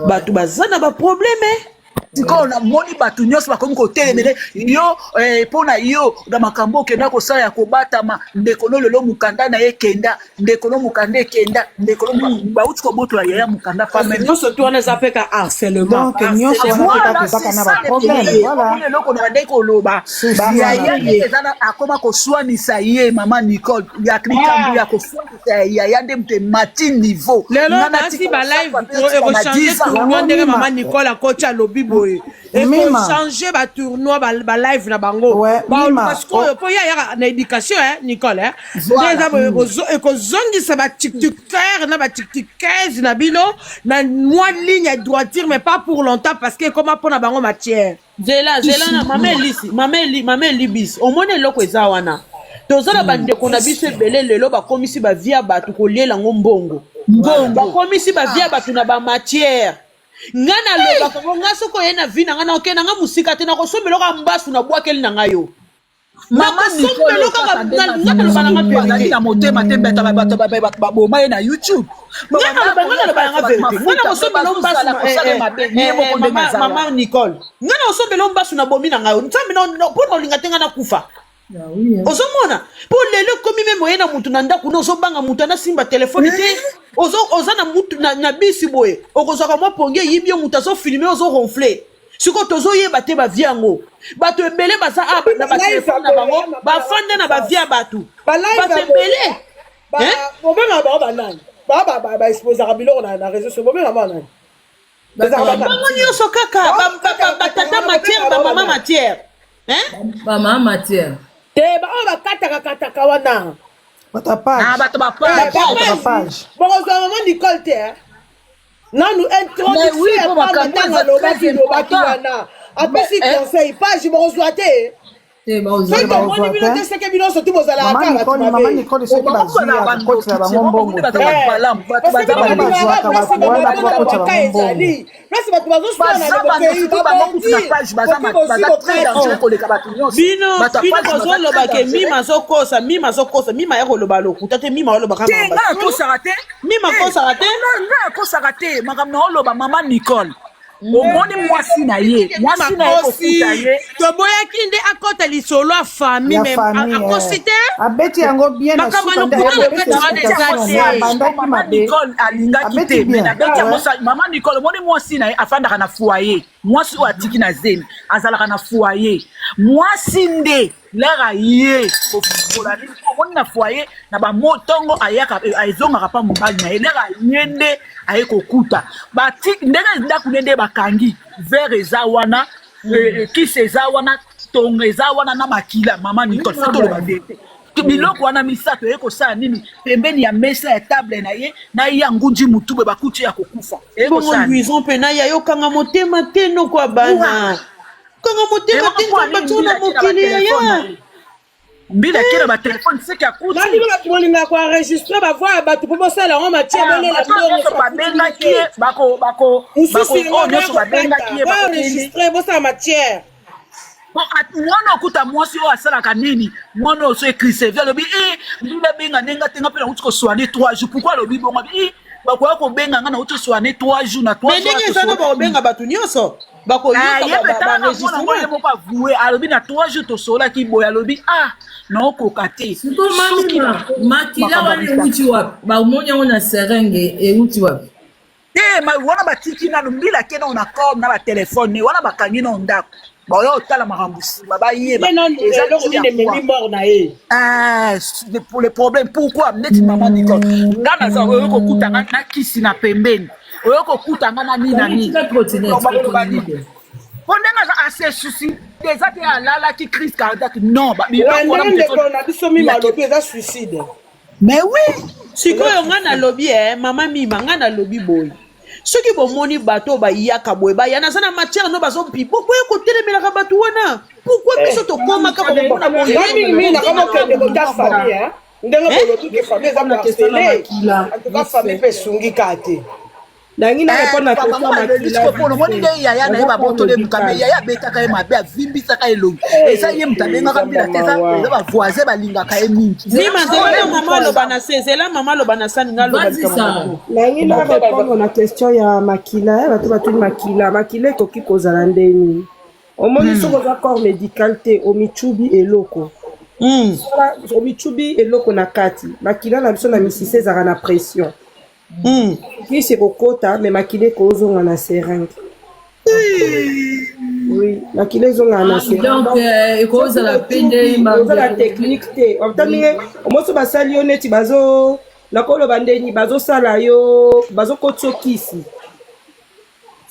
bato baza na baprobleme sikoyo namoni bato nyonso bakomi kotelemele yo mpona yo na makambo okenda kosala ya kobatama ndekolo lelo mukanda na ye kenda ndekolo mukanda ekenda ndekolo bauti kobotola yaya mukanda nyonso tu wana eza mpe ka harcèlement eloko na bandeki koloba yaya eza akoma koswanisa ye mama Nicole ya likambo ya koswanisa yaya nde moto emati niveau lelo nasi balive ekochange tournoi ndenge mama Nicole akocha lobi boye changer ba tournoi ba live na bango parce que po ya na éducation Nicole déjà ekozongisa ba tiktoker na ba tiktokers na bino na moi ligne à droiture mais pas pour longtemps parce que comment pour na bango matière zela na mama Elibis omone loko eza wana tozala bandeko na biso ebele lelo bakomisi bavia bato koliela ngo mbongo bakomisi bavia bato na bamatière ngana lobaka ngo nga soko ye na vi na nga na okenda nga musika te na kosombela ka mbasu na bwakeli na nga yo mama Nicole kaka na motema te beta bato baboma ye na YouTube mama Nicole nga na osombela mbasu na bomi na nga yo ntambi mpona olinga te nga na kufa ozomona po lelo komi me moye na mutu na ndako na ozobanga mutu na simba telefone te oza na mutu na bisi boye okozwaka mwa pongi eyibi yo mutu azofilme ozoronfle siko tozoyeba te bavia yango bato ebele baza na batelefone na bango bafanda na bavia bato bato ebele bobenga bango banani baexposaka biloko na réseau so bobenga banani bango nyonso kaka batata matière bamama matière mama matière te baoyo bakataka wana bato bapage bokozwa mama Nicole te nanu introduction alobaki wana apesi conseil page bokozwa te omoni bino te seke bino soki bozalaka ezali place bato bino kozolobake mima azokosa mima ya koloba lokuta te mima olobaka mima akosaka te makambo na oloba mama Nicole omoni mwasi na ye kokuta ye toboyaki nde akota lisolo ya famille mais akosi te abeti yango bien na mama Nicole alingaki te mais nabeti yango mama Nicole omoni mwasi na ye afandaka na foyer mwasi oyo atiki na zemi azalaka na foyer mwasi nde lera ye kofukola omoni na foyer na bamotongo ezongaka mpa mobali na ye lera ye nde aye kokuta ndenge ndako nde bakangi verre eza wana kisi eza wana tongo eza wana na makila mama Nicole fotoloba nde biloko wana misato eye kosala nini pembeni ya mesa ya table na ye na ye ya ngunji mutube bakuti ya kokufa bongo luison mpe na ye ayokanga motema te noko ya bana kanga motema tinza bato na mokili ya mbila kila ba telefone seki akuti nani bato bolinga ko enregistrer ba voix bato po bosala ngo matie bolela biloko babenga ki bako nyonso babenga ki enregistrer bosala matière mwana okuta mwasi oyo asalaka nini mwana oyo so écrit vi alobi mbila benga ndenga tenga mpe nauti koswane 3 jours pourquoi alobi bongo bakoya kobenga nga nauti koswane 3 jours na 3 jours ndenge ezana bakobenga bato nyonso bakoyeba moko avoué alobi na 3 jours tosolaki boye alobi naokoka te makila wana euti wapi bamoni yango na serenge euti wapi wana batiki nano mbila ke nao na corps na batelefone wana bakangi nao ndako baoya otala makambo nsima bayeba pour le problème pourquoi neti mama nicol nga naza oyo kokutanga na kisi na pembeni oyo kokutanga na nini na nini po ndenge aza ase susi eza te alalaki crise cardiaque non eza suicide mais oui sikoyo nga nalobi mama mima nga nalobi boye soki bomoni bato bayaka boye baya naza na matière no bazompi pourquoi ekotelemelaka bato wana pourquoi biso tokomaka komona boyeminakokende kota famille ndenge bolobi ke famille eza moharcele antuka famille mpe esungika te nangi na répondre na question makila moni nde yaya na ye babotole mukame yaya abetaka ye mabe avimbisaka elongi eza ye moto abengaka mbila te eza bavoisin balingaka ye mingi nimazela mama aloba na se ezela mama aloba na sani nga aloba nangi na répondre na question ya makila bato batuli makila ekoki kozala ndeni omoni soki oza corps médical te omicubi eloko omicubi eloko na kati makila na biso na misisa ezalaka na pression kisi kokota me makila ekozonga na seringue oui makila ezonga na seringue ekozala technique te otange omoso basali yo neti nakoloba ndeni bazosala yo bazokotisa kisi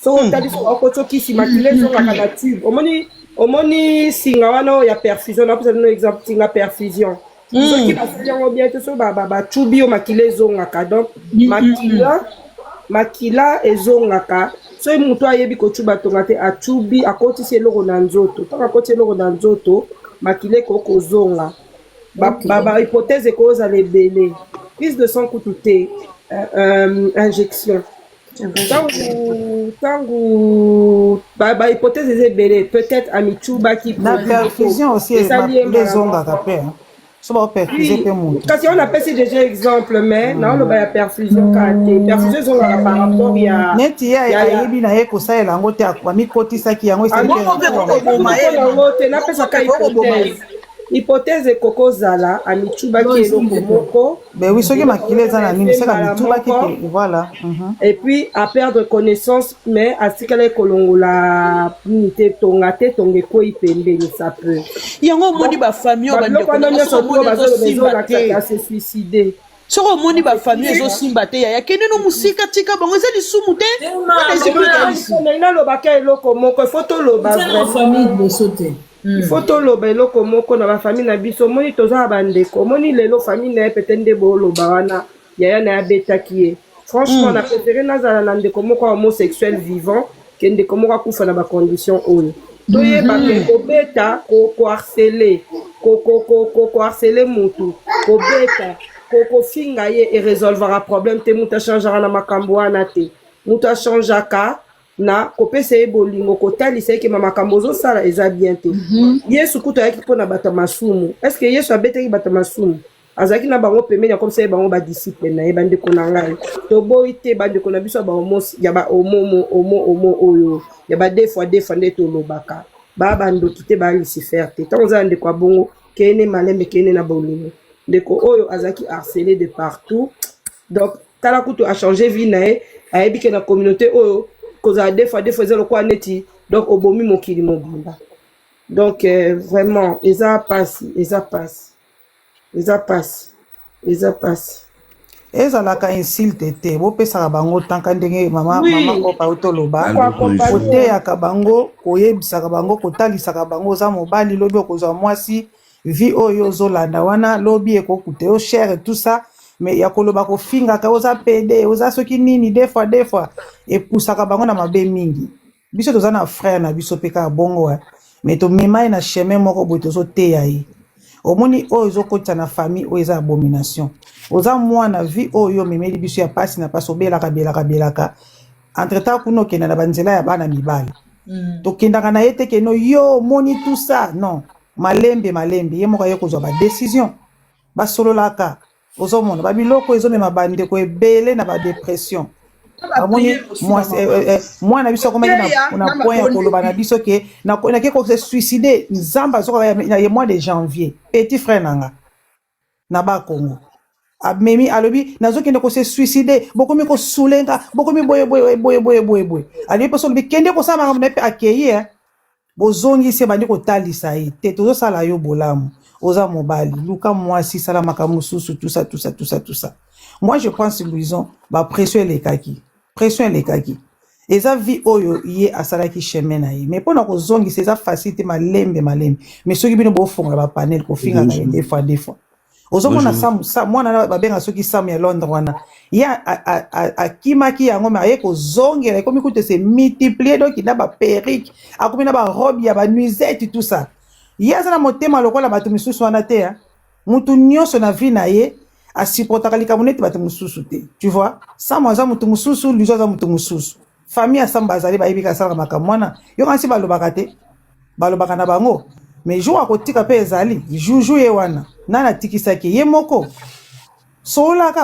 so otali so okotisa kisi makila ezongaka na tube omoni singa wana oyo ya perfusion napesa no exemple singa perfusion soki basali yango bien te so bacubi yo makila ezongaka donc makila ezongaka so moto ayebi kocuba tonga te acubi akotisi eloko na nzoto ntango akotisi eloko na nzoto makila ekokozonga bahypothèse ekozala ebele prise de sang kutu te injection tangu bahypothèse eza ebele peut-être amicubaki na perfusion aussi ezongaka mpe kasi on apesi déjà exemple mais naoloba ya perfusion kaka te perfusion ezongaka par rapport ya neti ye ayebi na ye kosalela yango te amikotisaki yango yango te napesaka hypothèse ekokozala amicubaki eloko moko oui soki makila eza na nini saka mitubaki te voilà et puis à perdre connaissance mais atikala ekolongola nini te tonga te tonga ekoyi pembeni ça peut yango omoni bafamille se suicide soko omoni bafamille ezosimba te yaya kende no mosika tika bango eza lisumu te nalobaka eloko moko efo toloba ifo toloba eloko moko na bafamille na biso omoni toza na bandeko omoni lelo famille na ye pete nde booloba wana yaya na ye abetaki ye franchement na préféré nazala na ndeko moko homosexuel vivant ke ndeko moko akufa na bacondition oyo toyeba ke kobeta koharcele mutu kobeta kofinga ye eresolvera problème te mutu achangeaka na makambo wana te mutu achangeaka na kopesa ye bolingo kotalisa ye ke makambo ozosala eza bien te yesu kutu ayaki mpona bato masumu est ce que yesu abetaki bato masumu azalaki na bango pembeni ya komisa ye bango badisiple na ye bandeko na ngai toboyi te bandeko na biso ya baomo oyo ya badefwa nde tolobaka baa bandoki te baa lucifer te ntango oza na ndeko ya bongo kene malembe kene na bolingo ndeko oyo azalaki harcelé de partout donc tala kutu achange vie na ye ayebi ke na communauté oyo kozala defwa eza lokwa neti donc obomi mokili mobimba donc vraiment eza pasi ezalaka insulte te bopesaka bango tanka ndenge mama kopa utoloba koteyaka bango koyebisaka bango kotalisaka bango oza mobali lobi okozwa mwasi vi oyo ozolanda wana lobi ekokute yo chere tout ça mais ya koloba kofingaka oza pede oza soki nini des fois epusaka bango na mabe mingi biso toza na frère na biso pe kaka bongo mais to mema na chemin moko boy tozo teya ye omoni oyo ezokotisa na famille oyo eza abomination oza mwana vie oyo memeli biso ya pasi na pasi obelaka entre-temps kuna okenda na banzela ya bana mibali tokendaka na ye te keno yo moni tout ça non malembe ye moko ye kozwa badécision basololaka ozomona babiloko ezomema bandeko ebele na badépression amoni mwana biso akomaki na point ya koloba na biso ke nake kose suicide nzambe azoka ya mois de janvier petit frère nanga na bakongo amemi alobi nazokende kose suicide bokomi kosulenga bokomi boye alobi poso lobi kende kosala makambo na ye mpe akeye bozongisi bandi kotalisa ye te tozosala yo bolamu oza mobali luka mwasi sala makambo mosusu tout ça. Moi je pense Louison ba pression elekaki eza vie oyo ye asalaki chemin na ye mais pona kozongisa eza facile te malembe mais soki bino bofonga ba panel kofinga na ye des fois ozomona mwana babenga soki Sam ya Londres wana ya akimaki yango me aye kozongela ekomi kutu se multiplier donc na ba perruque akomi na ba robe ya ba nuisette tout ça ye aza na motema lokola bato misusu wana te mutu nyonso na vie na ye asipotaka likambo neti bato mosusu te tu vois Sam aza mutu mosusu Louison aza mutu mosusu famille ya Sam bazali bayebika asalaka makambo wana yo kansi balobaka te balobaka na bango mais jour akotika mpe ezali juju ye wana nana atikisaki ye moko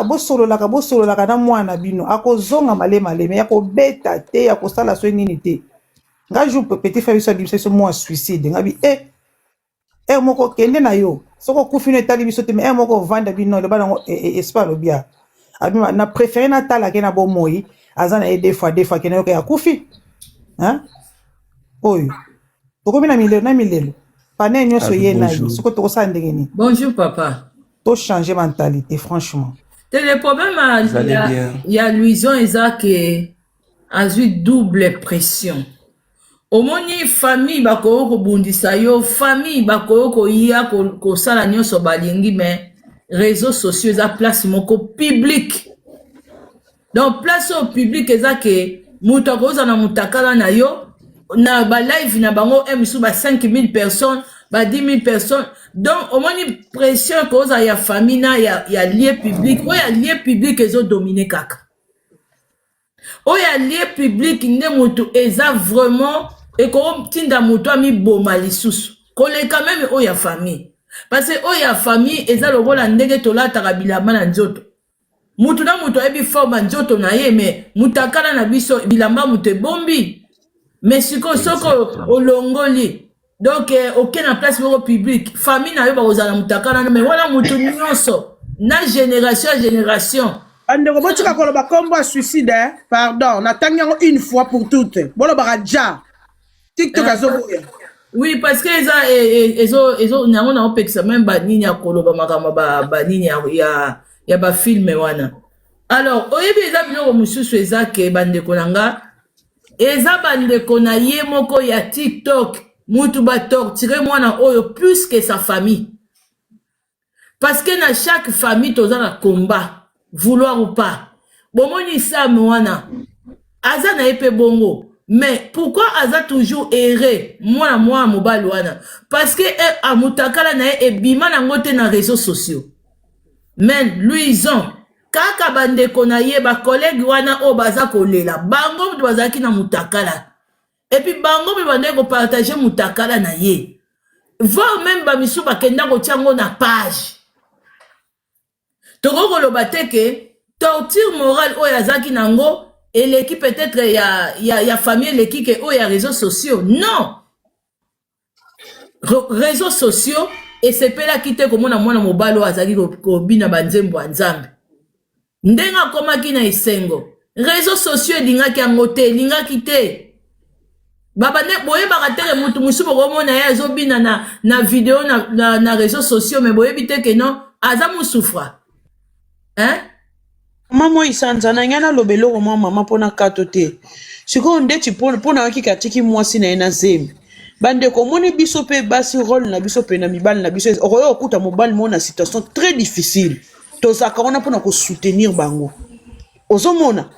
bosololaka na mwana bino akozonga malema ya kobeta te ya kosala so nini te nga jour petit frère biso biso mwa suicide ngabi moko kende na yo soko kufino etali biso te mais moko vanda bino loba nango espa lobia abima na préféré na tala ke na bomoi azana e des fois kena yo ya kufi oyo okomi na milelo pane nyonso ye na yo soko tokosala ndenge nini. Bonjour papa. To changer mentalité franchement. Le problème il y a Louison Isaac a eu double pression. Omoni famille bakoyo kobundisa yo famille bakoyo koya kosala nyonso balingi mais réseaux sociaux za place moko public. Donc place au public ezake mutu akoza na mutakala na yo na ba live na bango emisu ba 5000 personnes ba 10 000 personnes. Donc omoni pression koza ya famille na ya lieu public o ya lieu public ezo dominer kaka. O ya lieu public nde mutu eza vraiment et comme tinda mutu ami boma lisusu koleka même o ya famille parce que o ya famille eza lobola ndenge tolata bilamba na nzoto mutu na mutu ebi forma nzoto na ye mais mutakala na biso bilamba mutu bombi mais siko soko olongoli donc aucun na place moko public famille na yo bakozala mutakala mais wala mutu nyonso na génération andeko botika koloba kombo ya suicide pardon natangi yango une fois pour toutes bolobaka ja TikTok azoboya. Oui, parce que ezo nango na opekisa même ba nini ya koloba makama ba nini ya ba film wana. Alors, oyebi eza biloko mususu eza ke bandeko nanga eza bandeko na ye moko ya TikTok mutu ba torturer mwana oyo plus que sa famille. Parce que na chaque famille toza na combat, vouloir ou pas. Bomoni Sam wana aza na epe bongo. Mais pourquoi Aza toujours erré moi mobile wana parce que amutakala na e bima na ngote na réseaux sociaux mais Louison kaka bandeko na ye ba collègue wana o baza kolela bango bazaki na mutakala et puis bango be bande ko partager mutakala na ye voir même ba misu ba kenda ko tiango na page toko lo bateke torture morale o yazaki nango et l'équipe peut-être ya famille l'équipe où il y a réseaux sociaux non réseaux sociaux et c'est pas là quitter comme on a mona mobalo azali ko bina banzembo nzambe ndenga koma kina isengo réseaux sociaux linga ki angote linga kite baba ne boye bakatere mutu musubo ko mona ya zo bina na vidéo na réseaux sociaux mais boye bite que non azamu souffra hein. Maman isanza na ngana lobelo ko mama pona kato te siko ndeti pona wakika tiki mwasi na ena zemi bande ko moni biso pe basi rôle na biso pe na mibali na biso okoyo okuta mobali mona situation très difficile to zaka ona pona ko soutenir bango ozomona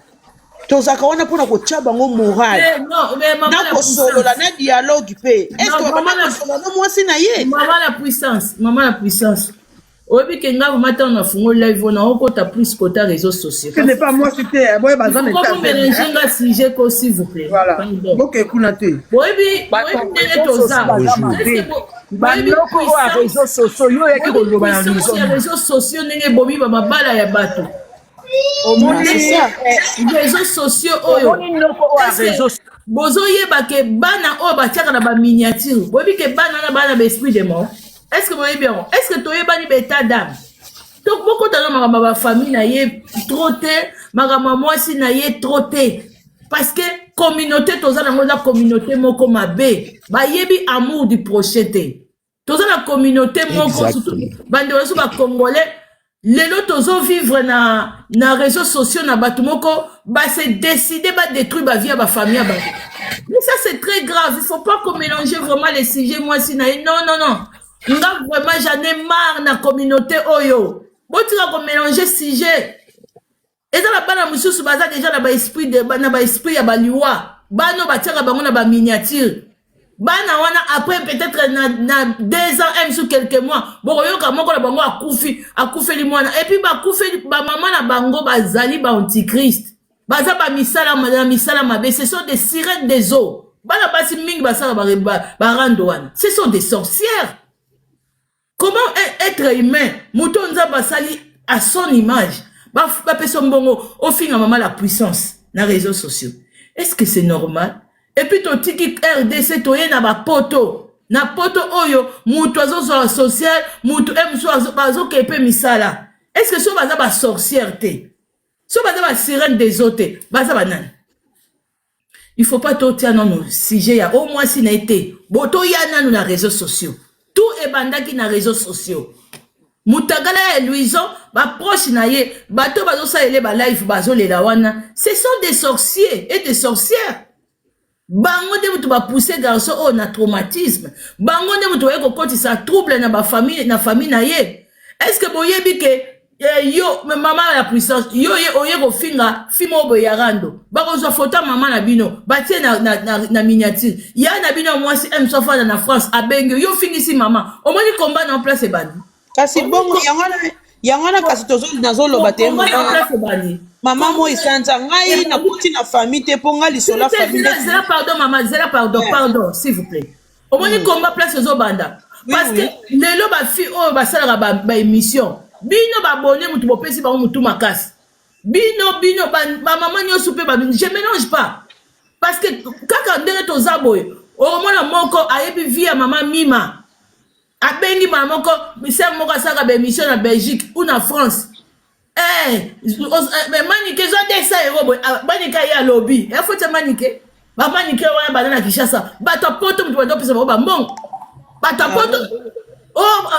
tozaka wana mpona kotia bango morale na kosolola na dialogue mpe estce babanda kosolola na mwasi na ye mama la puissance oyebi ke nga vomata na fungo live na okota plus kota réseaux sociaux ce n'est pas moi c'était boye bazana faut mélanger nga sujet ko s'il vous plaît voilà boke kuna te oyebi ndenge toza bandoko a réseaux sociaux yo yaki koloba na réseaux sociaux ndenge bomi ba mabala ya bato réseaux sociaux oyo bozoyeba ke bana oyo batiaka na baminiature boyebi ke bana na bana baesprit de mort est-ce que boyebi yango est-ce que toyebani baétat d'âme bokotana makambo ya bafamille na ye trop te makambo ya mwasi na ye trop te parce que communauté toza nango eza communauté moko mabe bayebi amour du prochain te toza na communauté moko surtout bandeko nyonso bacongolais lelo tozovivre na réseaux sociaux na bato moko base décider badétruire bavie ya bafamille ya bato mais ça c'est très grave il faut pas qu'on mélange vraiment les sujets mwasi na ye non nga vraiment j'en ai marre na communauté oyo botika ko mélanger sujet eza la bana mususu baza déjà na ba esprit ya baliwa bano batiaka bango na ba miniature bana wana après peut-être na 2 ans même sous quelques mois bokoyoka moko na bango akufeli mwana et puis bakufeli ba mama na bango bazali ba antichrist baza ba misala mabe ce sont des sirènes des eaux bana basi mingi basala ba rando wana ce sont des sorcières. Comment être humain? Mouton Nzamba sali à son image. Bapesson bongo, au fin maman la puissance, na réseaux sociaux. Est-ce que c'est normal? Et puis ton tiki RDC toye na ba poto. Na poto oyo, moutoiseau sur la sociale, moutou bazo kepe misala. Est-ce que so baza ba sorcière te? So baza ba sirène des autres, baza banan. Il faut pas tout tirer non sujet ya au moins si na été. Boto ya na na réseaux sociaux. Tout est bandaki na réseaux sociaux. Moutagala et Louison, ba proche na ye, bato bazo sa ele ba live bazo le lawana. Ce sont des sorciers et des sorcières. Bango de mutu ba pousser garçon oh na traumatisme. Bango de mutu eko koti sa trouble na ba famille na ye. Est-ce que boyebi ke yo maman la puissance yo oye ko finga fimo bo yarando. Ba ko zo photo maman na bino, ba tie na miniature. Ya na bino mwasi sofa na France abenge yo fingisi maman. O moni combat na place bani. Kasi bongo yangana kasi tozo nazoloba te mama mo isanza ngai na kuti na famille te ponga lisola famille. Zela pardon maman, zela pardon s'il vous plaît. O moni combat place zo banda. Parce que lelo ba fi o ba sala ba émission. Bino ba bonne mutu bo pesi ba mutu makasi. Bino ba maman nyo soupe ba je mélange pas. Parce que kaka ndenge to zaboy, o mona moko ayebi via maman Mima. Abengi maman ko misère moko saka ba émission na Belgique ou na France. Mais manike zo 200 €, manike ya lobby. Il faut te manike. Ba manike wana ba na Kinshasa. Ba to poto mutu ba pesa ba mbongo. Ba to poto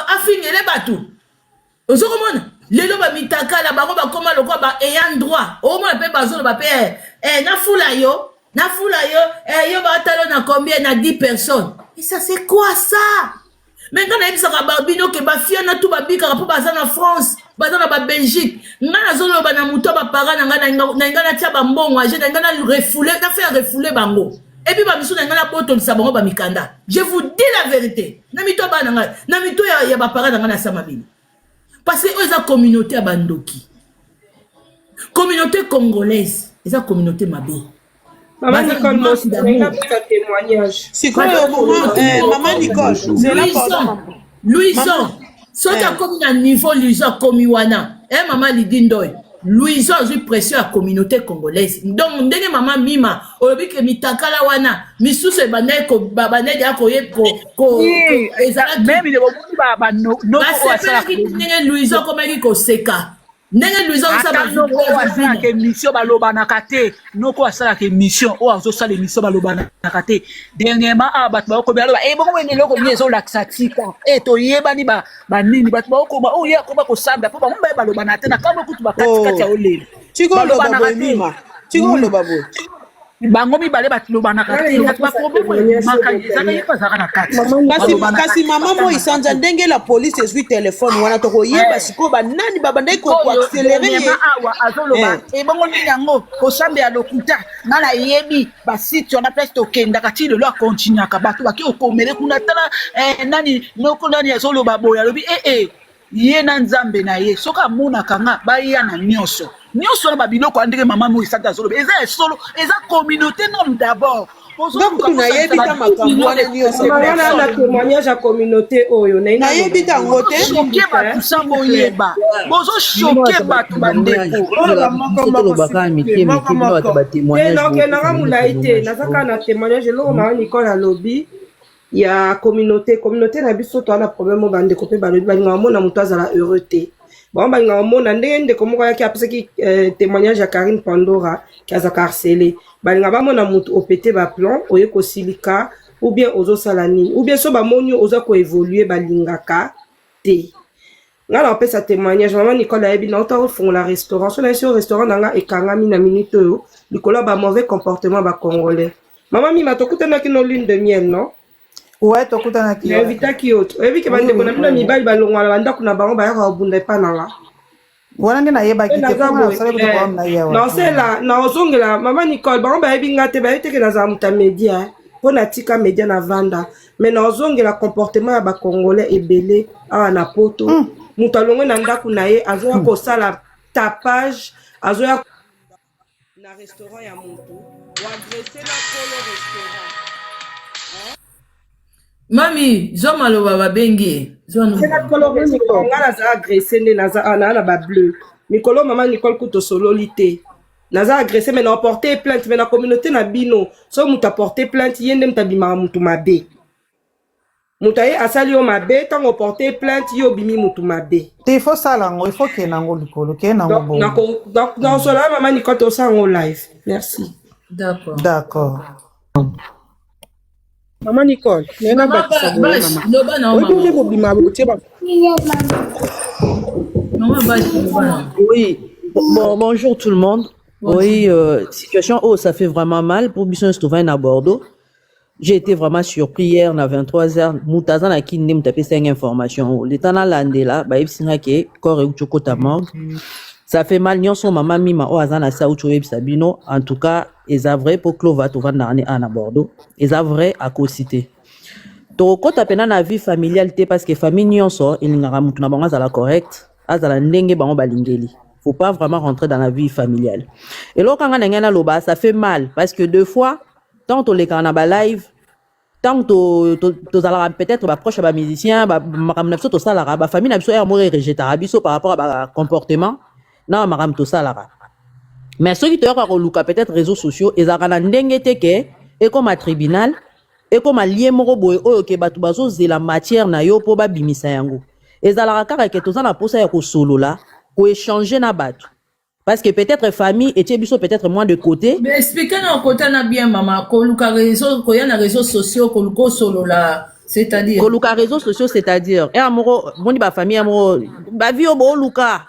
afingele batu. Ozo komona lelo ba mitaka la bango ba koma lokwa ba ayant droit. O mo pe bazo ba pe na fula yo yo ba talo na combien na 10 personnes. Et ça c'est quoi ça? Mais quand on a dit ça barbino ke ba fia na tout ba bika po baza na France, baza na ba Belgique. Nga zolo ba na muto ba para na nga na tia ba mbongo age na nga na refouler na faire refouler bango. Et puis ba misu na nga na poto sa bango ba mikanda. Je vous dis la vérité. Na mito ba na mito ya ba para na nga na samabini. Parce que eux, ils ont une communauté à Bandoki. Communauté congolaise. Ils ont une communauté mabé. Maman Nicole, moi, c'est un témoignage. C'est quoi Maman Nicole, c'est là Louison. Ce qui a commis un niveau, Louison, comme Iwana. Maman Lidindoy. Louison, j'ai pression à la communauté congolaise. Donc, on maman Mima. On dit que Mitakala Wana. Missou se banay ko babanay ya ko ezala même il est Louison comme il ko seka. Ndenge Louison ça va que mission baloba na kate. Noko asala que mission o azo sala mission baloba na kate. Dernièrement abat ba ko baloba bongo wene loko miezo laxatika. To yeba ni ba nini bat ba ko ba o ya ko ba ko samba po ba mba baloba na tena kama kutu ba kati ya olele. Chiko lo babo Mima. Chiko lo babo. bango mibale batilobanaka te baproblème makani ezaka ye bazalaka na kati kasi mama moi sanza ndenge la police ezwi telefone wana tokoyeba sikoyo banani babandaki koaccélere ye awa azoloba ebongo nini yango kosambe ya lokuta nga nayebi basite wana place tokendaka ti lelo akontinuaka bato baki okomele kuna tala nani noko nani azoloba boye alobi ye na nzambe na ye soki amonaka nga baya na nyonso na babiloko andenge mama moi santa azoloba eza esolo eza communauté nom d'abord donc nayebi ta makambo wana nyonso na témoignage ya communauté oyo nayebi tango te choke bato sa boyeba bozochoke bato bandeko nanga molai te naza kaka na témoignage eloko mama Nicole alobi ya communauté na biso toa na problème o bandeko mpe balobi balingaka mona moto azala heureux te bango balingaka mona ndenge ndeko moko ayaki apesaki témoignage ya Karine Pandora ki azaka harcelé balingaka bamona moto opete baplan oye kosilika ou bien ozosala nini ou bien so bamoni oza koévolue balingaka te nga na opesa témoignage mama Nicole ayebi na ota ofongola restaurant so na esi o restaurant nanga ekangami na minute oyo likolo ya bamauvais comportement bacongolais mama mima tokutanaki no lune de miel non ouais tokutanaki invitaki yo oyebi ke bandeko na bino mibali balongwana bandako na bango bayaka kobunda epa nanga wana nde nayebaki te naosela naozongela mama Nicole bango bayebi nga te bayebi teke nazala moto ya média mpo natika média na vanda mais naozongela comportement ya bacongolais ebele awa na poto moto alongwe na ndako na ye azoya kosala tapage azoya na restaurant ya moto oadresse na kolo restaurant mami zo maloba babengi nga naza agressé nde naza na bableu mikolo mama Nicole kuto sololi te naza agressé me na porté plainte me na communauté na bino so moto aporté plainte ye nde moto abimaka moto mabe moto aye asali yo mabe ntango oporté plainte ye obimi moto mabe te ifo sala yango ifo kee nango likolo kee nango nakosola mama Nicole tosala yango live merci d'accord Maman Nicole, oui, bonjour tout le monde. Oui, situation, ça fait vraiment mal pour Bisson Stouvain à Bordeaux. J'ai été vraiment surpris hier à 23h. Moutazan a qui n'a pas tapé 5 informations. L'état dans l'andela, bah, il s'est dit que corps et chokota morgue. Ça fait mal, nyon son maman mima o azana sa ou chowe sabino. En tout cas, ils a vrai pour Clova to van à Bordeaux. Ils a vrai à co-cité. To ko tapena na vie familiale te parce que famille nyon so il ngara mutu na bango azala correct, azala ndenge bango balingeli. Faut pas vraiment rentrer dans la vie familiale. Et là quand on a loba, ça fait mal parce que deux fois tant to les kanaba live tant to zala peut-être ba proche ba musicien ba makamna to sala ba famille na biso ya mourir rejeter biso par rapport à ba comportement. Non, madame, tout ça là. Mais ceux qui te ont peut-être réseaux sociaux, ils ont un ndenge et comme un tribunal, et comme un lien moroboy, ok, batubazo, c'est la matière na yo pour babimisa yango. Ils ont la cara que tout ça n'a pas ça solo là, pour échanger na batu. Parce que peut-être famille et biso peut-être moins de côté. Mais expliquez-nous côté na bien maman, koluka réseau, koya na réseaux sociaux, koluko solo là. C'est-à-dire koluka réseaux sociaux, c'est-à-dire et amoro, boni ba famille amoro, ba vie obo luka.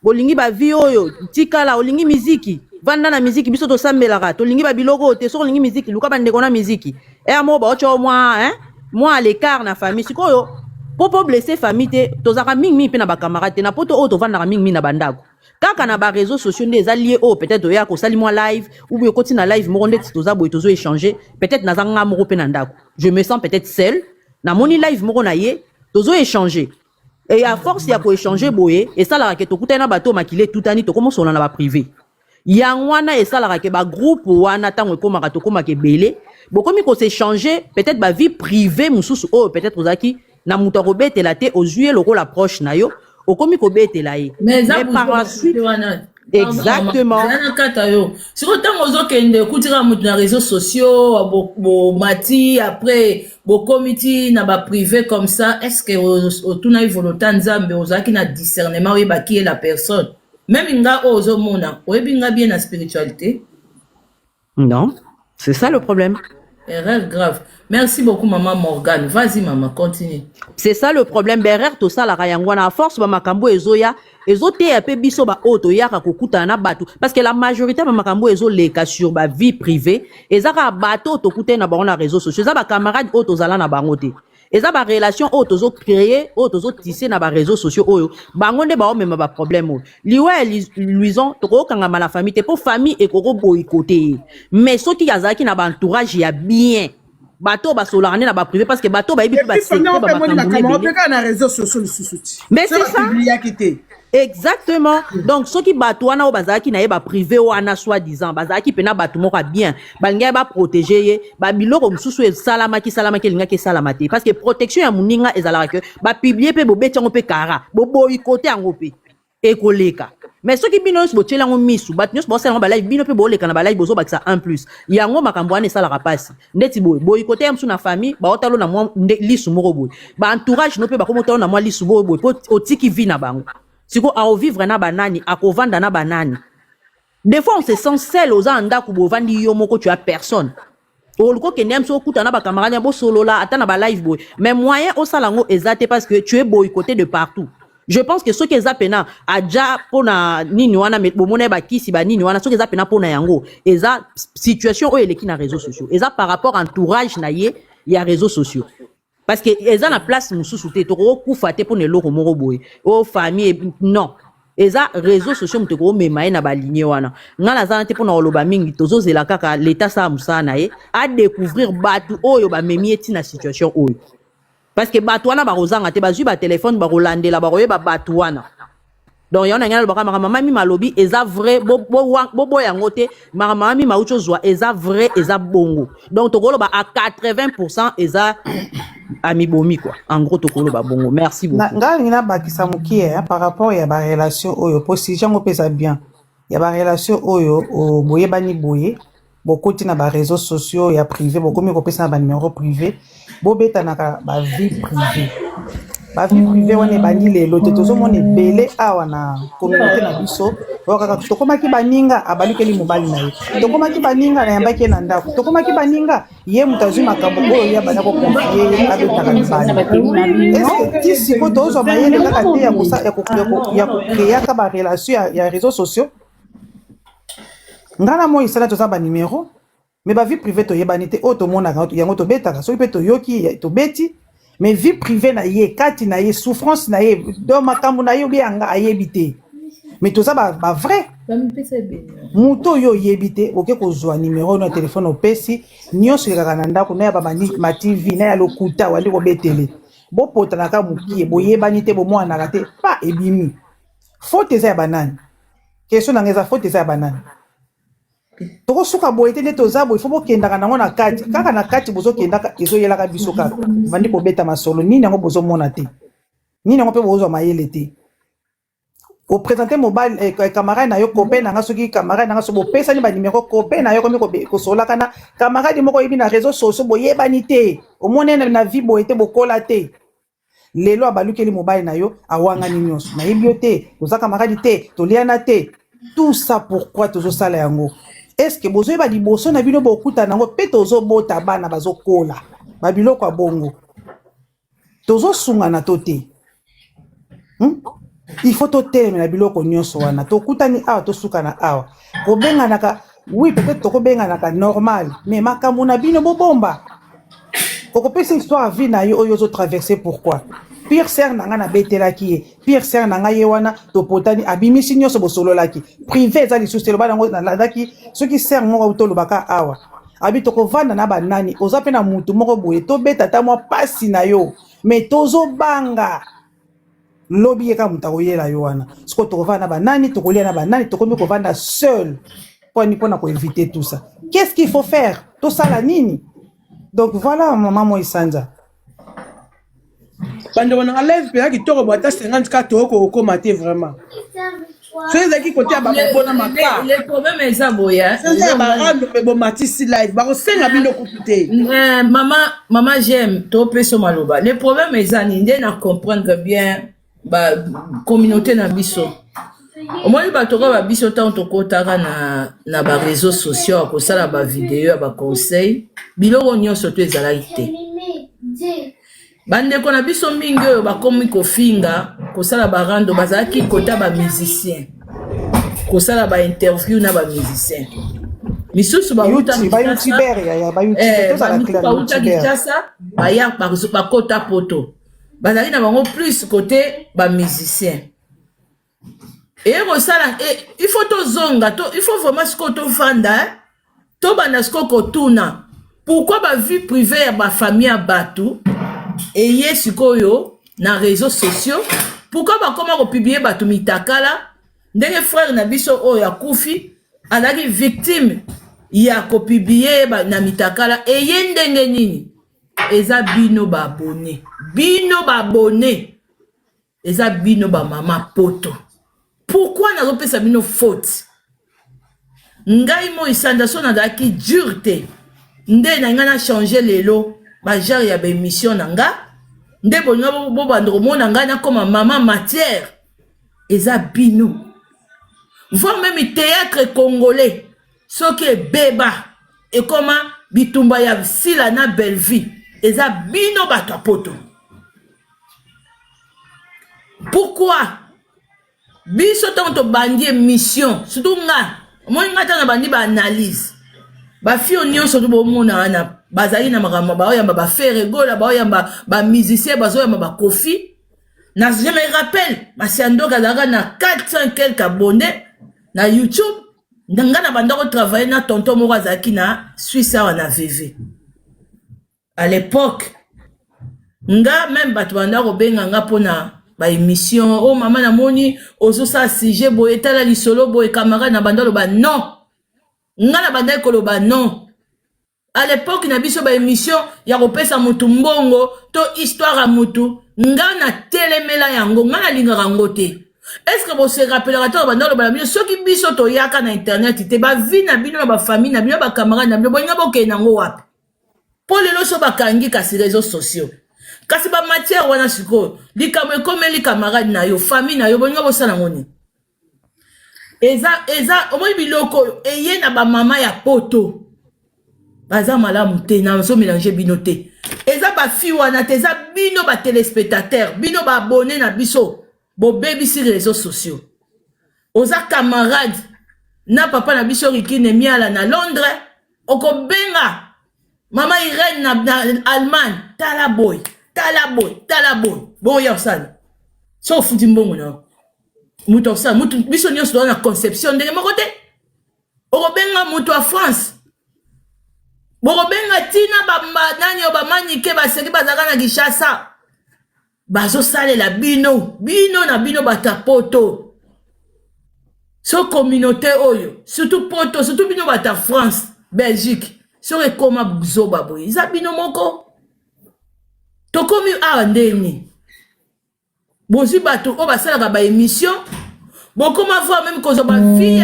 Bolingi ba vie oyo tikala olingi miziki vanda na miziki biso to sambelaka tolingi ba biloko te so olingi miziki luka bande kona miziki mo ba ocho moi à l'écart na famille sikoyo popo blesser famille te tozaka mingi pe na ba camarade na poto o to vanda mingi na bandako kaka na ba réseaux sociaux des alliés peut-être ya ko sali moi live ou bien continue na live mo ndeti toza boy tozo échanger peut-être na zanga mo pe na ndako je me sens peut-être seul na moni live mo na ye tozo échanger. Et à force, il y a pour échanger boye et ça la raquette au na bateau makile tout ani to comment on en a privé. Yangwana et ça la raquette ba groupe wana tango ko marato ko makebele. Bo comme ko s'échanger peut-être ba vie privée mususu peut-être ozaki na muto robete la te aux yeux le rôle approche na yo au comme ko bete la yi. Mais par la suite exactement. Si autant aux okende kutira mutu na réseaux sociaux bo mati après bo comité na ba privé comme ça est-ce que autouna volonté nzambe ozaki na discernement oui ba qui est la personne même inga ozo mona oui binga bien la spiritualité non c'est ça le problème Erreur grave. Merci beaucoup, maman Morgane. Vas-y, maman, continue. C'est ça le problème. Berrer, tout ça, la rayangwana. À force, makambo ezoya, ezote un peu biso ba auto yaka kokuta na batu. Parce que la majorité, makambo ezo leka sur ba vie privée. Ezaka bato to kute na ba réseaux sociaux. Ezaba camarade auto zala na bangote. Ezaba relation auto zo créer, auto zo tisser na ba réseaux sociaux oyo. Bangonde ba o même ba problème. Liwe luison, toko kangama la famille, te pour famille et koko boycotter. Mais ceux qui yazaki na ba entourage ya bien. Bateau ba solarane na ba privé parce que bateau ba ibi ba secteur ba mais c'est ça exactement donc ceux qui bateau wana o bazaki na ye ba privé wana soi-disant bazaki pena bateau moko bien balinga ba protéger ye ba biloko mususu salamaki linga ke salamate parce que protection ya muninga ezala que ba publier pe bo betango pe kara bo boycotter yango pe ekoleka. Mais ceux qui binos bo tchelango misu bat nyos bo sala ba live bino pe bo leka na ba live bozo bakisa 1+. Yango makambo ane sala rapasi. Ndeti boy côté amsu na famille ba otalo na mwa lisu moko boy. Ba entourage no pe ba komotalo na mwa lisu boy po otiki vi na bango. Siko a vivre na banani a kovanda na banani. Des fois on se sent seul aux anda ku bo vandi yo moko tu as personne. Oluko ke nem so kuta na ba camarade bo solo la ata na ba live boy. Mais moyen o sala ngo ezate parce que tu es boycotté de partout. Je pense que ceux qui zapena aja pona nini wana bomone ba kisi ba nini wana ceux qui zapena pona yango eza situation o eleki na réseaux sociaux eza par rapport entourage na ye ya réseaux sociaux parce que eza na place mususu te to kufa te pona eloko moko boye o famille non eza réseaux sociaux muteko mema na ba ligne wana ngala zana te pona oloba mingi tozo zela kaka l'état sa musana ye a découvrir batu oyo ba memi eti na situation oyo. Parce que batouana ba rozanga te bazui ba téléphone ba rolande la ba roye ba batouana. Donc yona ngana ba mama mi malobi eza vrai bo yango te mama mi maucho zwa eza vrai eza bongo. Donc tokolo ba à 80% eza ami bomi quoi. En gros tokolo ba bongo. Merci beaucoup. Nga ngina bakisa mukie par rapport ya ba relation oyo position ngo pesa bien. Ya ba relation oyo o boye bani boye. Beaucoup na ba réseaux sociaux ya privé beaucoup mi ko pesa na ba numéro privé. Bobeta naka ba vie privée. Ba vie privée wane bani lelo tozo mone belé awa na communauté na biso. Okaka tokomaki baninga abalukeli mobali na ye. Tokomaki baninga na yambaki na ndako. Tokomaki baninga ye mutazu makambo oyo ya bana ko confier abetaka bana. Est-ce que si ko tozo mayele kaka te ya kosa ya ko créer ka ba relation ya réseaux sociaux? Ngana mo isala toza ba numéro. Mais ba vie privée to yebani te o to mona yango to betaka so pe to yoki to beti mais vie privée na ye kati na ye souffrance na ye do makambo na yo bi anga ayebite mais to ça ba vrai muto yo yebite oke ko zwa numéro na téléphone au pesi nyonso kaka na ndako na ya ba ma TV na ya lokuta wali ko betele bo potana ka mukie bo yebani te bo mwana ka te pa ebimi faute za banane question na ngeza faute za banane. Toko suka boye te neto zabo ifo bokendaka nango na kati kaka na kati bozo kendaka ezo yelaka biso kaka bandi ko beta masolo nini yango bozo mona te nini yango pe bozo mayele te o présenter mobile camarade na yo copain na soki camarade na so bo pesa ni ba numéro copain na yo komi ko sola kana camarade moko yebi na réseaux sociaux boye banité o mona na vie boye te bokola te lelo abalukeli mobile na yo awanga ni nyonso na yebi yo te oza camarade te toliana te tout ça pourquoi tozo sala yango. Est-ce que bozo ba liboso na bino bokuta nango pe tozo bota bana bazo kola ba biloko bongo tozo sunga na tote il faut to teme na biloko nyonso wana to kutani awa to suka na awa ko benga naka oui peut-être to ko benga naka normal mais makambo na bino bobomba ko pesa histoire vie na yo oyo zo traverser pourquoi pire ser nanga na betelaki pire ser nanga ye wana to potani abimisi nyonso bosolo laki privé za li suselo bana ngo na daki soki ser moko to lobaka awa abi to ko vanda na banani oza pe na mutu moko boye to beta ta mwa pasi na yo mais tozo banga lobi ye ka muta ko yela yo wana siko to ko vanda banani to ko lia na banani to ko mi ko vanda seul pour na ko éviter tout ça. Qu'est-ce qu'il faut faire to sala nini? Donc voilà maman moi Isanja. Bande on enlève pe ki toko bata 54 toko ko maté vraiment. C'est ça qui côté ba bona maka. Le problème est ça boya. C'est ça ba rendre pe bon matisi live ba ko senga bino ko puté. Maman j'aime to peso maloba. Le problème est ça ni na comprendre bien ba communauté na biso. omoni bato ka babiso ntango tokotaka na bareseau sociaux akosala bavideo ya baconseil biloko nyonso to ezalaki te bandeko na biso mingi oyo bakomi kofinga kosala barando bazalaki kota bamusicien kosala bainterview na bamusicien misusu bauta Kinshasa baya bakota poto bazalaki na bango plus côté bamusicien et kosala il faut tozonga il faut vraiment siko tovanda tobanda siko kotuna pourquoi bavie privée ya bafamille ya bato eye sikoyo na réseaux sociaux pourquoi bakoma kopublie bato mitakala ndenge frère na biso oyo akufi azalaki victime ya kopublie na mitakala eye ndenge nini eza bino babone eza bino bamama poto pourquoi nazopesa bino faute ngai mo isanda so nazalaki dur te nde na nga na changer lelo bajare ya bémission na nga nde bolinga bobanda komona ngai nakoma mama matière eza bino voir même théâtre congolais soki ebeba ekoma bitumba ya sila na Belleville eza bino bato poto pourquoi biso ntango tobandi émission surtout nga omoni nga ntango bandi baanalyse bafio nyonso to bomona wana bazali na makambo baoyamba baferegola baoyamba bamusicien bazoyamba bakofi na je me rappelle masiandoka azalaka na 400 quelques abonnés na YouTube nga na banda kotravaille na tonton moko azalaki na Suisse awa na VV à l'époque nga même bato banda kobenga nga mpona baémission oh mama namoni ozosala sujet boye etala lisolo boye camarade na banda loba non nga na banda koloba non à l'époque na biso baémission ya kopesa mutu mbongo to histoire ya mutu nga na telemela yango nga na lingaka yango te est-ce que vous se rappellerez to banda loba bino soki biso to yaka na internet te ba vie na bino na ba famille na bino ba camarade na bino bolinga bokee nango wapi po lelo so bakangi kasi réseaux sociaux kasi ba matière wana sikoyo likambo ekomeli camarade na yo famille na yo bolinga bosala ngoni eza omoi biloko eye na ba mama ya poto baza malamu te na so mélanger bino te eza ba fi wana te eza bino ba téléspectateur bino ba abonné na biso bo baby sur réseaux sociaux oza camarade na papa na biso Rikine Miala na Londres okobenga mama Irene na Allemagne tala boy boya osana so futi mbongo na mutu osana mutu biso nyonso na conception ndenge moko te okobenga mutu a France bokobenga tina nani bamanike baseki bazaka na Kinshasa bazosalela bino na bino batapoto so communauté oyo surtout poto surtout bino bata France Belgique so ekoma buzoba boye iza bino moko tokomi awa ndeni bozwi bato oyo basalaka baémission bokoma voir même kozwa bavie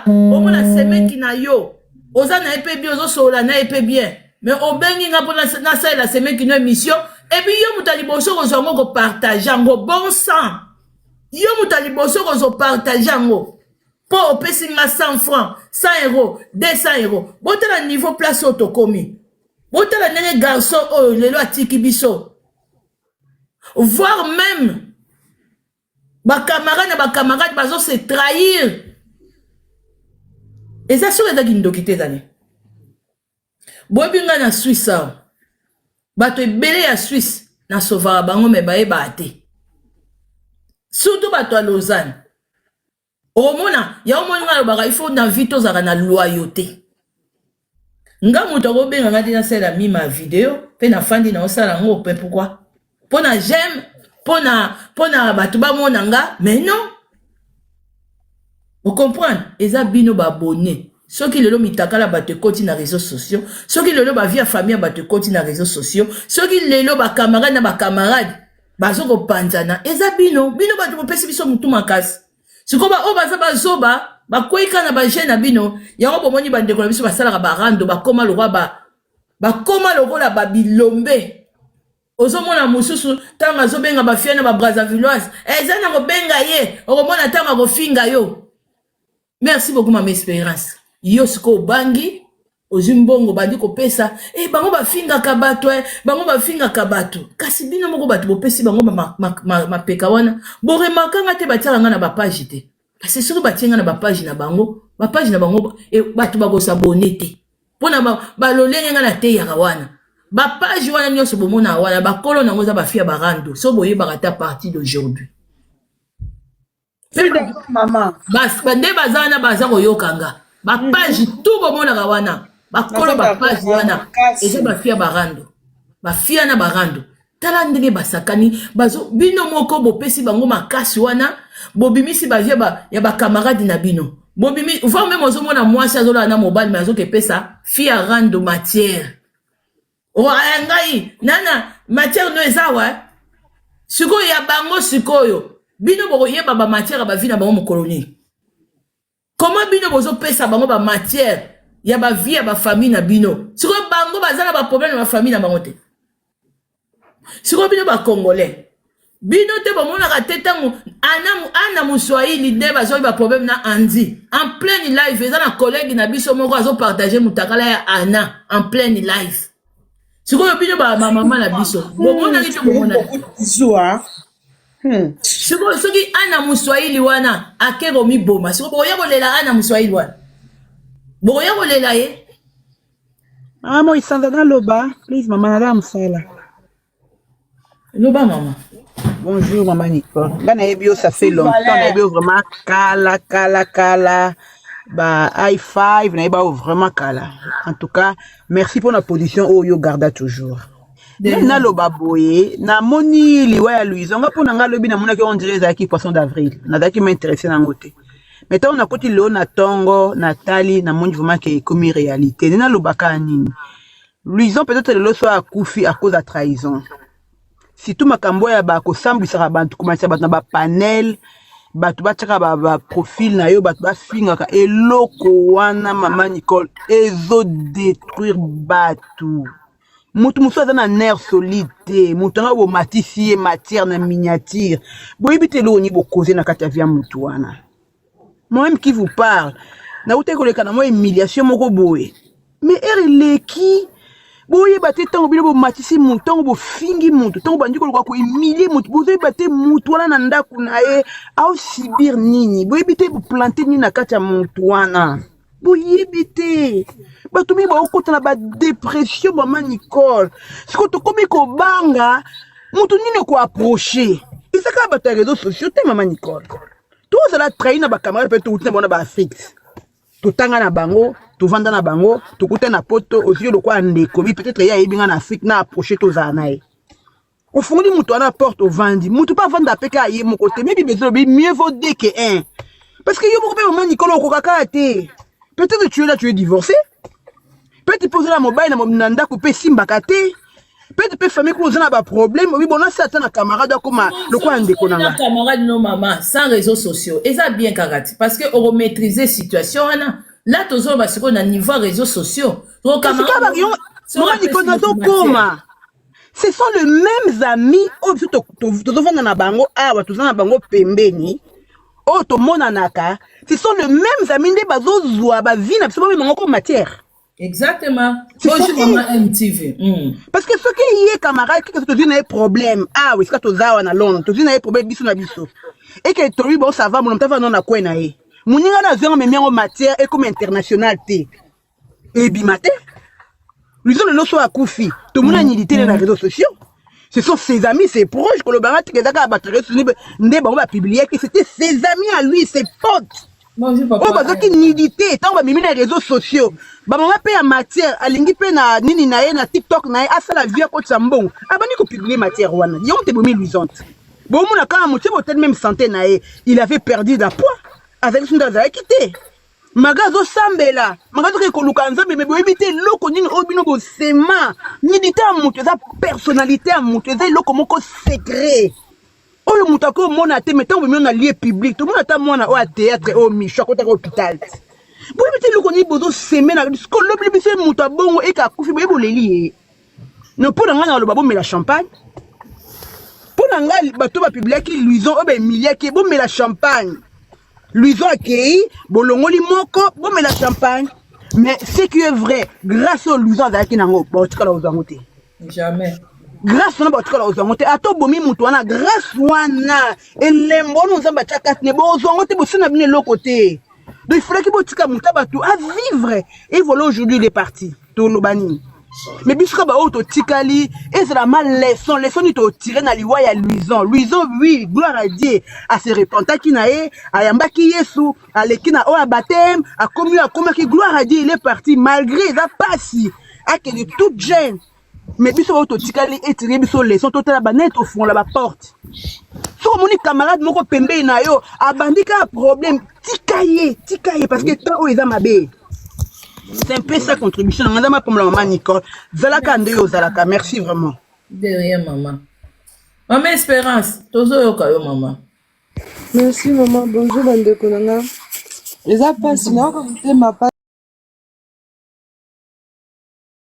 omona semeki na yo oza na ye mpe bien ozosolola na ye mpe bien mais obengi nga mpo nasalela semeki no émission epi yo moto ya liboso kozwa yango kopartage yango bon sang yo moto ya liboso kozopartage yango mpo opesi nga 100 francs 100 euros 200 euros botala niveau place oyo tokomi botala ndenge garçon oyo lelo atiki biso voire même bacamarade na bacamarade bazose trahir eza soki ezaki ndoki te ezali boyebi ngai na Suisse awa bato ebele ya Suisse nasovaka bango me bayebaka te surtout bato ya Lausanne omona ya omoni ngai alobaka ifo na vie tozalaka na loyauté nga moto akobenga nga te nasalela mima ya video mpe nafandi na osala yango mpe pourquoi mpo na j'aime mpo na bato bamona nga mais non vous comprenez eza bino babone soki lelo mitakala bato ekoti na réseaux sociaux soki lelo bavie ya famille ya bato ekoti na réseaux sociaux soki lelo bacamarade na bacamarade bazokopanzana eza bino bato bopesi biso mutu makasi sikoyo oyo baza bazoba bakweyika na bagene na bino yango bomoni bandeko na biso basalaka barando bakoma lokola babilombe ozomona mosusu ntango azobenga bafia na babrazavilloise eza na kobenga ye okomona ntango akofinga yo. Merci beaucoup mama Espérance. Yo siko obangi ozwi mbongo bandi kopesa bango bafingaka bato bango bafingaka bato kasi bino moko bato bopesi bango mapeka wana boremarkanga te batiaka nga na bapage te parce soki batienga na bapage na bango bato bakosabone te mpona balolenge nga na teyaka wana bapage wana nyonso bomona wana bakolo nango eza bafia barando so boyebaka ta partie d'aujourd'hui nde baza wana baza koyokanga bapage tu bomonaka wana bakolo bapage wana eza bafia barando bafia na barando tala ndenge basakani bino moko bopesi bango makasi wana bobimisi bavia ya bakamarade na bino bobimi va même ozomona mwasi azola na mobile mais azokepesa fia rando matière ngai nana matière no ezawa sikoyo ya bango sikoyo bino bokoyeba bamatière bavi na bango mokoloni comment bino bozopesa bango bamatière ya bavie ya bafamille na bino sikoyo bango baza na baproblème na bafamille na bango te sikoyo bino bacongolais bino te bomonaka te ntango ana moswahili nde bazwi baproblème na andi en pleine live eza na collègue na biso moko azopartage mutakala ya ana en pleine live sikoyo bino bamama na biso bomonaki te bomonaki sikoyo soki ana moswahili wana ake komiboma sikoyo bokoya kolela ana moswahili wana bokoya kolela ye mama moisanda naloba please mama nala mosala loba mama. Bonjour maman Nicole. Ganaebio, ça fait longtemps. Ganaebio vraiment kala. Bah high five, Ganaebio vraiment kala. En tout cas, merci pour la position où yo garda toujours. Na loba boye, na moni liwa ya Louise. On va pour nanga lobi na mona ki on dirait zaki poisson d'avril. Na zaki m'intéressé na ngote. Maintenant on a côté Léo na Tongo, Nathalie, na moni vraiment qui est comme réalité. Na loba ka nini. Louison peut-être le soit à Koufi à cause de la trahison. Si tout makambo ya ba ko sambisa bantu commencer ba na ba panel batu ba tsaka ba profil na yo batu ba finga ka eloko wana mama Nicole ezo détruire batu mutu muso na nerf solide mutu nga bo matisi matière na miniature bo ibite lo ni bo causer na kati ya via mutu wana moi-même qui vous parle na ute ko le kana mo humiliation moko boye mais ereleki boye bate tango bino bo matisi mutu tango bo fingi mutu tango bandi ko ko humilier mutu boze bate mutu wana na ndaku na ye au sibir nini boye bite bo planter nini na kati ya mutu wana boye bite batu mi ba okota na ba dépression maman Nicole siko to komi ko banga mutu nini ko approcher isaka ba ta réseaux sociaux te maman Nicole to za la traîner ba camarade pe to utina bona ba fixe to tanga na bango to vanda na bango to kuta na poto aussi le quoi ndeko bi peut-être ya ebinga na Afrique na approcher to za nae au fond di mutu na porte au vandi mutu pas vanda peka ye mon côté mais besoin bi mieux vaut deux que un parce que yo beaucoup maman Nicole ko kakate peut-être tu es là tu es divorcé peut-être poser la mobile na nanda ko pe simba kate peut-être famille ko na ba problème oui bon là ça na camarade comme le quoi ndeko nanga camarade non maman sans réseaux sociaux et ça bien karati parce que on maîtriser situation là toujours parce qu'on a niveau réseaux sociaux donc camarade ce sont les mêmes amis au to vanda na bango awa to na bango pembeni o to mona naka ce sont les mêmes amis nde bazo zwa ba vie na biso ba mango comme matière. Exactement. Bonjour maman MTV. Parce que ce qui est camarade qui te dit un problème ah oui c'est que tu as na Londres tu dis un problème biso na biso et que toi bon ça va mon tava non na quoi na ye muninga na zero mais en matière et comme international té et bimate lui ont le soit à Koufi tout le monde a nilité dans les réseaux sociaux ce sont ses amis ses proches que le barat que daka battre sur ne ba publier que c'était ses amis à lui ses potes. Oh bazo ki nilité tant ba mimi na réseaux sociaux ba mama pe ya matière alingi pe na nini na ye na TikTok na ye asala via ko tsambongo abani ko publier matière wana yo te bomi luisante bon mon aka mo tebo tel même santé na ye il avait perdu de poids avec son daza quitté magazo sambela magazo ko luka nzambe me boyebite loko nini obino bo sema nilité a mutu za personnalité a mutu za loko moko secret. Oh le moutako mon até mettons on a lieu public tout le monde attend moi au théâtre au micho côté hôpital boy mettez le koni bozo semaine na ko le bibise moutabongo e ka kufi boy boleli non pour nga na lo babo mais la champagne mpona ngai bato bapubliaki luison oyo baemiliaki bomela champagne luison akei bolongoli moko bomela champagne mais ce qui est vrai grâce au luison azalaki nango baotikala ozwango te jamais grâce wana baotikala ozwango te ata obomi moto wana grâce wana elembo wana nzambe atiakati ne bozwango te bosina bino eloko te donc il faudrait que botika moto bato à vivre et voilà aujourd'hui il est parti toloba nini mais biso ba oto tikali ezala ma leçon ni to tirer na liwa ya luison oui gloire à Dieu à se repentaki na ye ayambaki Yesu aleki na oya baptême akomi gloire à Dieu il est parti malgré za pasi akeli toute jeune mais biso ba oto tikali etirer biso leçon totala banet au fond la ba porte so moni camarade moko pembe na yo abandika problème tikaye parce que tant o eza mabe. C'est un peu sa contribution. On a pour la maman Nicole. Zalaka ndeyo zalaka. Merci vraiment. De rien, maman. Maman Espérance, tozo yokayo maman. Merci maman. Bonjour bande konanga. Les appels sinon quand ma